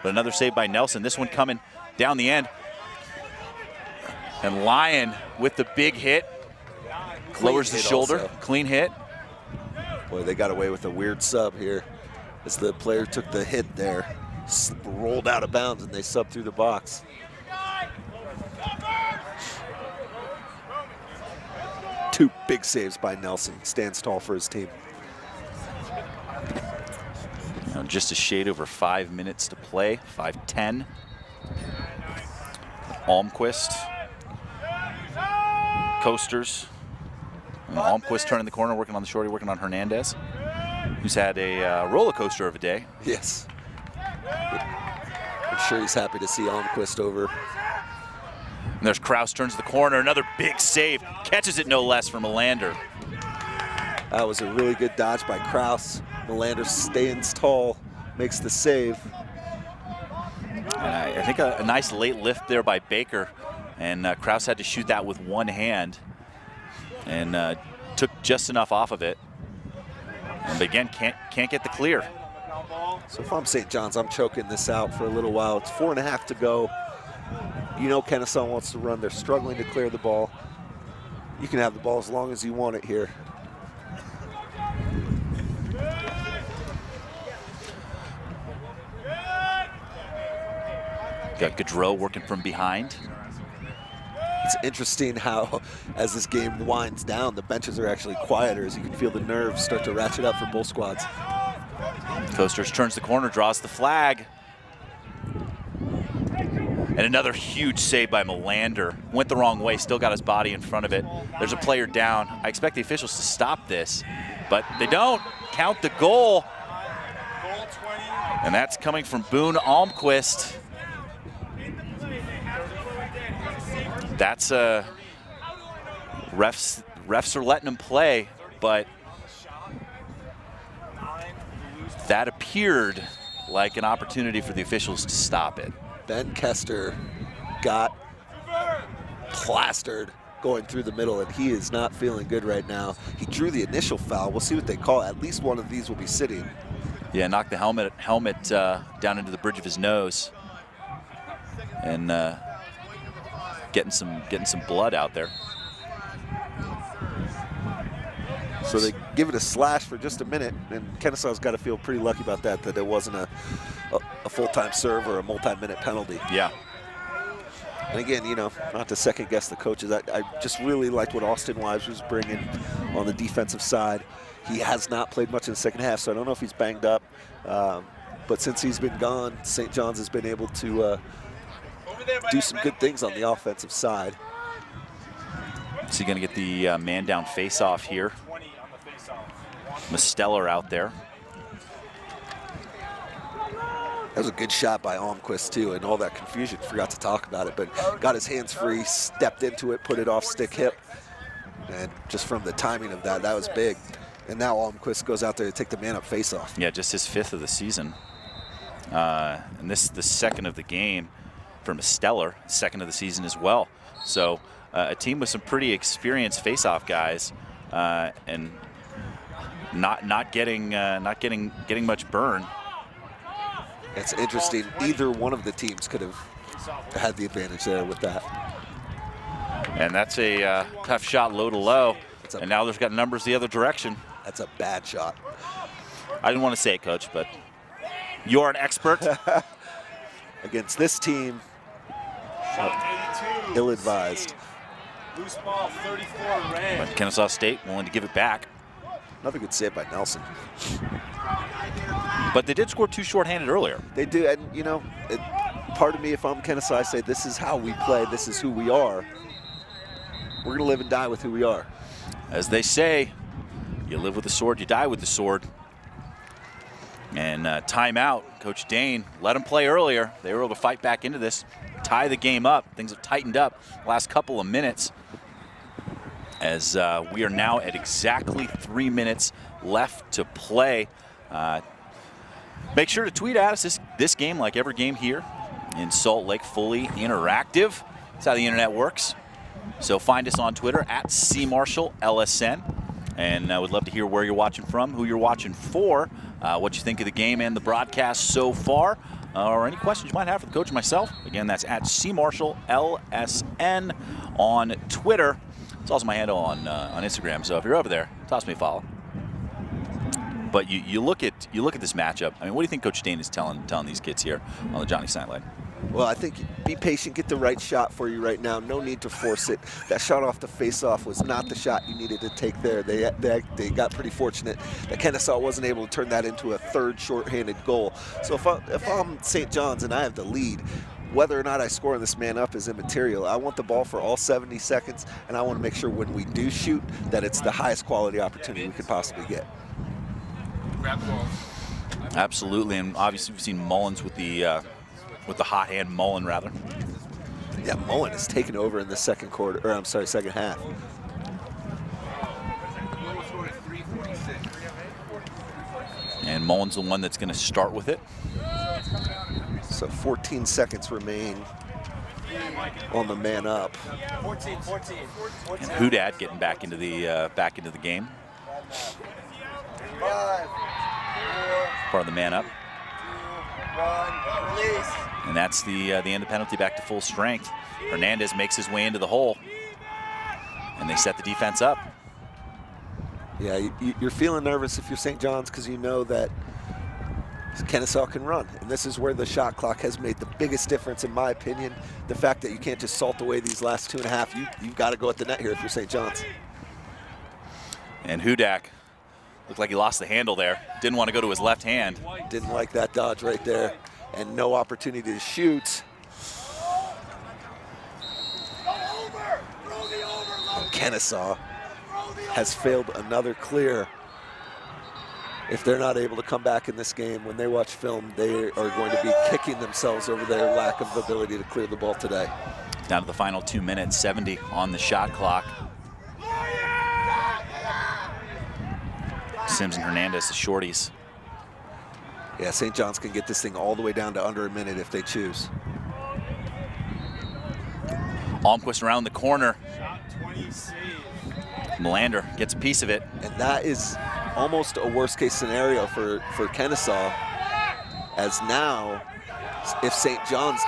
Speaker 2: but another save by Nelson. This one coming down the end. And Lyon with the big hit. Lowers the shoulder, also. Clean hit.
Speaker 15: Boy, they got away with a weird sub here as the player took the hit there, rolled out of bounds, and they subbed through the box. Two big saves by Nelson. Stands tall for his team.
Speaker 2: Now just a shade over 5 minutes to play, 5:10. Almquist. Coasters. And Almquist turning the corner, working on the shorty, working on Hernandez, who's had a roller coaster of a day.
Speaker 15: Yes. I'm sure he's happy to see Almquist over.
Speaker 2: And there's Kraus, turns the corner, another big save, catches it no less from Melander.
Speaker 15: That was a really good dodge by Kraus. Melander stands tall, makes the save.
Speaker 2: And I think a nice late lift there by Baker, and Kraus had to shoot that with one hand. And took just enough off of it. And again, can't get the clear.
Speaker 15: So if I'm St. John's, I'm choking this out for a little while. It's 4.5 to go. You know Kennesaw wants to run. They're struggling to clear the ball. You can have the ball as long as you want it here.
Speaker 2: Got Gaudreau working from behind.
Speaker 15: It's interesting how, as this game winds down, the benches are actually quieter as you can feel the nerves start to ratchet up for both squads.
Speaker 2: Coasters turns the corner, draws the flag. And another huge save by Melander. Went the wrong way, still got his body in front of it. There's a player down. I expect the officials to stop this, but they don't. Count the goal. And that's coming from Boone Almquist. That's refs are letting him play, but that appeared like an opportunity for the officials to stop it.
Speaker 15: Ben Kester got plastered going through the middle, and he is not feeling good right now. He drew the initial foul. We'll see what they call. At least one of these will be sitting.
Speaker 2: Yeah, knocked the helmet down into the bridge of his nose, and getting some blood out there.
Speaker 15: So they give it a slash for just a minute, and Kennesaw's got to feel pretty lucky about that it wasn't a full-time serve or a multi-minute penalty.
Speaker 2: Yeah.
Speaker 15: And again, you know, not to second guess the coaches, I just really liked what Austin Wise was bringing on the defensive side. He has not played much in the second half, so I don't know if he's banged up. But since he's been gone, St. John's has been able to do some good things on the offensive side.
Speaker 2: Is he going to get the man down face-off here? Musteller out there.
Speaker 15: That was a good shot by Almquist too, and all that confusion, forgot to talk about it, but got his hands free, stepped into it, put it off stick hip, and just from the timing of that was big. And now Almquist goes out there to take the man up face-off.
Speaker 2: Yeah, just his 5th of the season. And this is the 2nd of the game for Musteller, 2nd of the season as well. So a team with some pretty experienced face-off guys, and not getting much burn.
Speaker 15: It's interesting. Either one of the teams could have had the advantage there with that.
Speaker 2: And that's a tough shot, low to low. And now there's got numbers the other direction.
Speaker 15: That's a bad shot.
Speaker 2: I didn't want to say it, Coach, but you're an expert.
Speaker 15: Against this team, ill-advised.
Speaker 3: Loose ball, 34 red.
Speaker 2: But Kennesaw State willing to give it back.
Speaker 15: Another good save by Nelson.
Speaker 2: But they did score 2 shorthanded earlier.
Speaker 15: They do, and you know, part of me, if I'm Kennesaw, I say this is how we play, this is who we are. We're gonna live and die with who we are.
Speaker 2: As they say, you live with the sword, you die with the sword. And timeout, Coach Dane let them play earlier. They were able to fight back into this, tie the game up. Things have tightened up the last couple of minutes, as we are now at exactly 3 minutes left to play. Make sure to tweet at us this game, like every game here in Salt Lake, fully interactive. That's how the internet works. So find us on Twitter at CMarshallLSN. And I would love to hear where you're watching from, who you're watching for, what you think of the game and the broadcast so far, or any questions you might have for the coach and myself. Again, that's at CMarshallLSN on Twitter. It's also my handle on Instagram. So if you're over there, toss me a follow. But you look at this matchup. I mean, what do you think Coach Dane is telling these kids here on the Johnny Sideline?
Speaker 15: Well, I think be patient, get the right shot for you right now. No need to force it. That shot off the face-off was not the shot you needed to take there. They got pretty fortunate that Kennesaw wasn't able to turn that into a third shorthanded goal. So if I'm St. John's and I have the lead, whether or not I score on this man up is immaterial. I want the ball for all 70 seconds, and I want to make sure when we do shoot that it's the highest quality opportunity we could possibly get.
Speaker 2: Absolutely, and obviously we've seen Mullins with the hot hand, Mullen rather.
Speaker 15: Yeah, Mullen has taken over in the second half.
Speaker 2: And Mullen's the one that's going to start with it.
Speaker 15: So 14 seconds remain on the man up.
Speaker 3: 14.
Speaker 2: And Hudat getting back into the game.
Speaker 3: 5, 4,
Speaker 2: part of the man up.
Speaker 3: 2, 1, release.
Speaker 2: And that's the end of the penalty, back to full strength. Hernandez makes his way into the hole, and they set the defense up.
Speaker 15: Yeah, you're feeling nervous if you're St. John's because you know that Kennesaw can run. And this is where the shot clock has made the biggest difference, in my opinion. The fact that you can't just salt away these last 2.5, you've got to go at the net here if you're St. John's.
Speaker 2: And Hudak looked like he lost the handle there. Didn't want to go to his left hand.
Speaker 15: Didn't like that dodge right there. And no opportunity to shoot. And Kennesaw has failed another clear. If they're not able to come back in this game, when they watch film, they are going to be kicking themselves over their lack of ability to clear the ball today.
Speaker 2: Down to the final 2 minutes, 70 on the shot clock. Sims and Hernandez, the shorties.
Speaker 15: Yeah, St. John's can get this thing all the way down to under a minute if they choose.
Speaker 2: Almquist around the corner.
Speaker 3: Shot 20, save.
Speaker 2: Melander gets a piece of it.
Speaker 15: And that is almost a worst-case scenario for Kennesaw, as now, if St. John's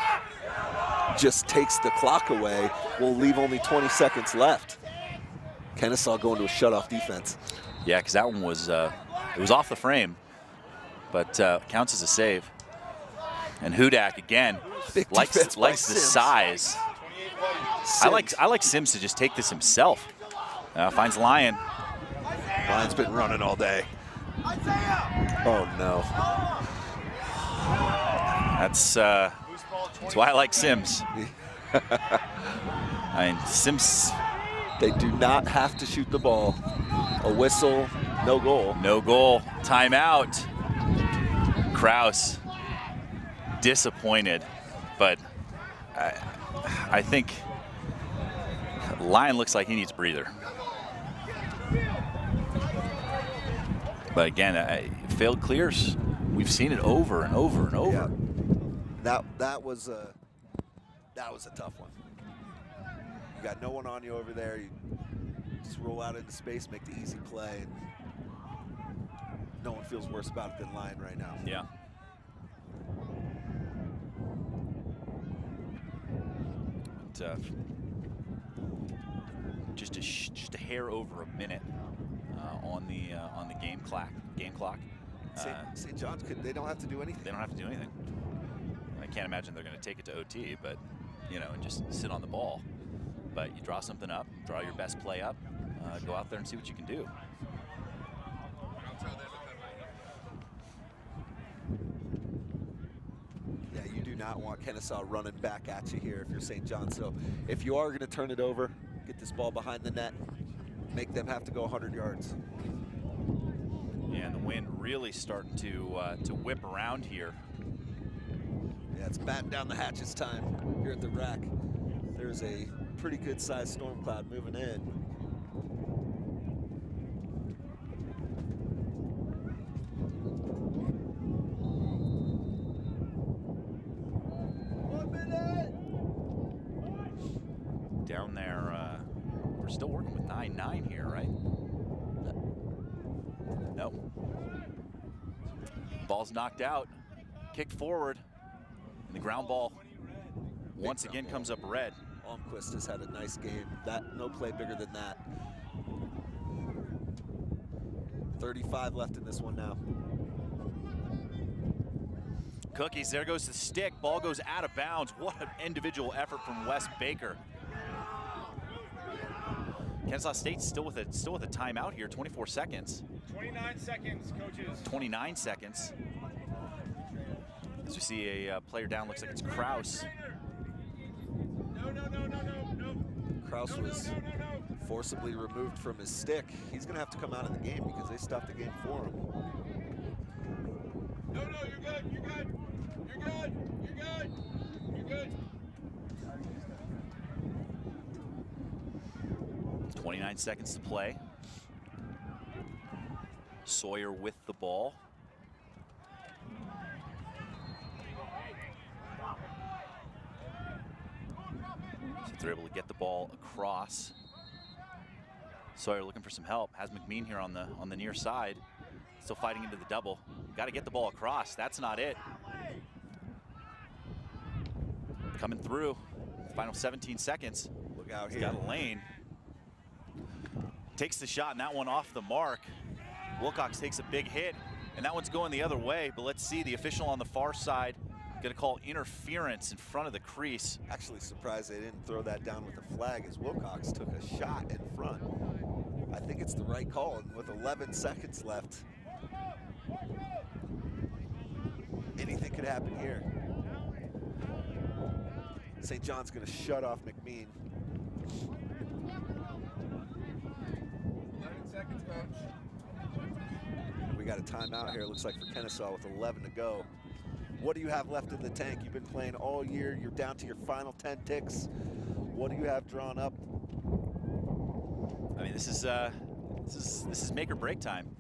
Speaker 15: just takes the clock away, we'll leave only 20 seconds left. Kennesaw going to a shutoff defense.
Speaker 2: Yeah, because that one was it was off the frame, but counts as a save. And Hudak again likes the size. I like Sims to just take this himself. Finds Lyon.
Speaker 15: Lyon's been running all day. Oh no.
Speaker 2: That's why I like Sims. I mean, Sims.
Speaker 15: They do not have to shoot the ball. A whistle, no goal.
Speaker 2: No goal. Timeout. Kraus disappointed, but I think Lyon looks like he needs a breather. But again, failed clears. We've seen it over and over and over.
Speaker 15: Yeah. That was a tough one. You got no one on you over there. You just roll out into space, make the easy play, and no one feels worse about it than Lyon right now.
Speaker 2: Yeah. But, just a hair over a minute on the game clock.
Speaker 15: St. John's they don't have to do anything.
Speaker 2: They don't have to do anything. I can't imagine they're going to take it to OT, but and just sit on the ball. But you draw something up, draw your best play up, go out there and see what you can do.
Speaker 15: not want Kennesaw running back at you here if you're St. John. So if you are going to turn it over, get this ball behind the net, make them have to go 100 yards.
Speaker 2: Yeah, and the wind really starting to whip around here.
Speaker 15: Yeah, it's batten down the hatches time here at the rack. There's a pretty good sized storm cloud moving in.
Speaker 2: Down there, we're still working with 9-9 here, right? Nope. Ball's knocked out, kicked forward, and the ground ball once again comes up red.
Speaker 15: Almquist has had a nice game. No play bigger than that. 35 left in this one now.
Speaker 2: Cookies, there goes the stick. Ball goes out of bounds. What an individual effort from Wes Baker. Kennesaw State still with a timeout here, 24 seconds.
Speaker 3: 29 seconds, coaches.
Speaker 2: 29 seconds. As we see a player down, looks like it's Kraus.
Speaker 3: No.
Speaker 15: Kraus was forcibly removed from his stick. He's going to have to come out of the game because they stopped the game for him.
Speaker 3: No, you're good. You're good. You're good. You're good. You're good.
Speaker 2: 29 seconds to play. Sawyer with the ball. So they're able to get the ball across. Sawyer looking for some help. Has McMean here on the near side. Still fighting into the double. Got to get the ball across. That's not it. Coming through. Final 17 seconds.
Speaker 15: Look out
Speaker 2: He's
Speaker 15: here.
Speaker 2: got a lane. Takes the shot, and that one off the mark. Wilcox takes a big hit, and that one's going the other way, but let's see, the official on the far side gonna call interference in front of the crease.
Speaker 15: Actually surprised they didn't throw that down with a flag as Wilcox took a shot in front. I think it's the right call, and with 11 seconds left, anything could happen here. St. John's gonna shut off McMean.
Speaker 14: 11 seconds, coach.
Speaker 15: We got a timeout here, it looks like, for Kennesaw with 11 to go. What do you have left in the tank? You've been playing all year. You're down to your final 10 ticks. What do you have drawn up?
Speaker 2: I mean, this is make or break time.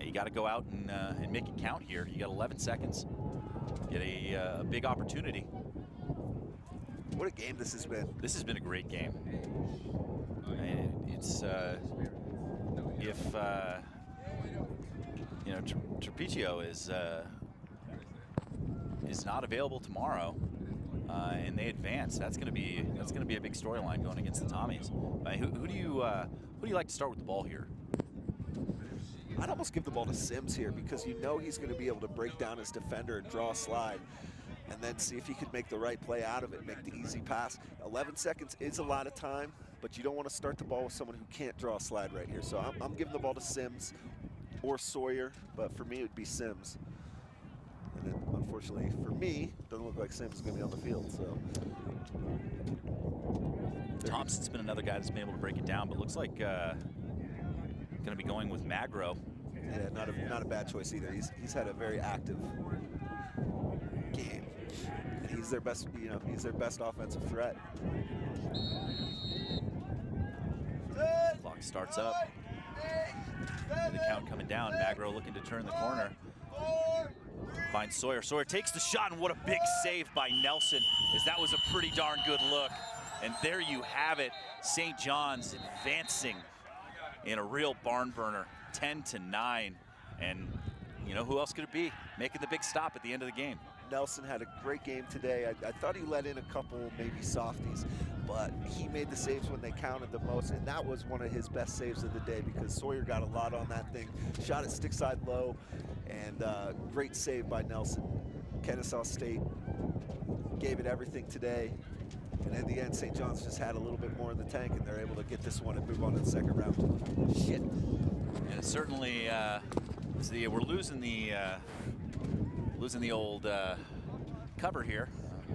Speaker 2: You got to go out and make it count here. You got 11 seconds. Get a big opportunity.
Speaker 15: What a game this has been.
Speaker 2: This has been a great game. And it's if you know, Trapicio is not available tomorrow, and they advance. That's going to be a big storyline going against the Tommies. Who do you like to start with the ball here?
Speaker 15: I'd almost give the ball to Sims here because you know he's going to be able to break down his defender and draw a slide, and then see if he could make the right play out of it, make the easy pass. 11 seconds is a lot of time, but you don't want to start the ball with someone who can't draw a slide right here. So I'm giving the ball to Sims or Sawyer, but for me it would be Sims. And then, unfortunately for me, it doesn't look like Sims is going to be on the field. So
Speaker 2: Thompson's been another guy that's been able to break it down, but looks like going to be going with Magro.
Speaker 15: Yeah, not a bad choice either. He's had a very active game, and he's their best. He's their best offensive threat.
Speaker 2: Clock starts up. And the count coming down. Magro looking to turn the corner. Finds Sawyer. Sawyer takes the shot, and what a big save by Nelson, as that was a pretty darn good look. And there you have it. St. John's advancing in a real barn burner, 10-9. And you know who else could it be? Making the big stop at the end of the game.
Speaker 15: Nelson had a great game today. I thought he let in a couple maybe softies, but he made the saves when they counted the most, and that was one of his best saves of the day because Sawyer got a lot on that thing. Shot it stick side low, and great save by Nelson. Kennesaw State gave it everything today, and in the end, St. John's just had a little bit more in the tank, and they're able to get this one and move on to the second round. Shit.
Speaker 2: And it certainly, we're losing the old cover here.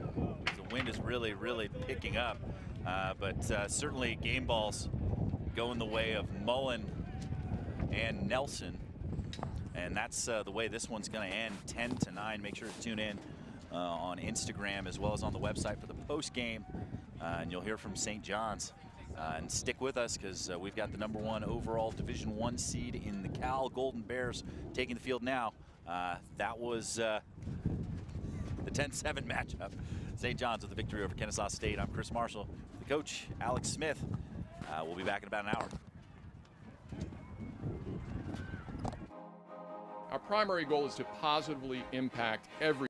Speaker 2: The wind is really, really picking up. But certainly game balls going the way of Mullen and Nelson. And that's the way this one's going to end, 10-9. Make sure to tune in on Instagram as well as on the website for the post game. And you'll hear from St. John's. And stick with us because we've got the #1 overall Division I seed in the Cal Golden Bears taking the field now. That was the 10-7 matchup. St. John's with the victory over Kennesaw State. I'm Chris Marshall. The coach, Alex Smith. We'll be back in about an hour.
Speaker 16: Our primary goal is to positively impact every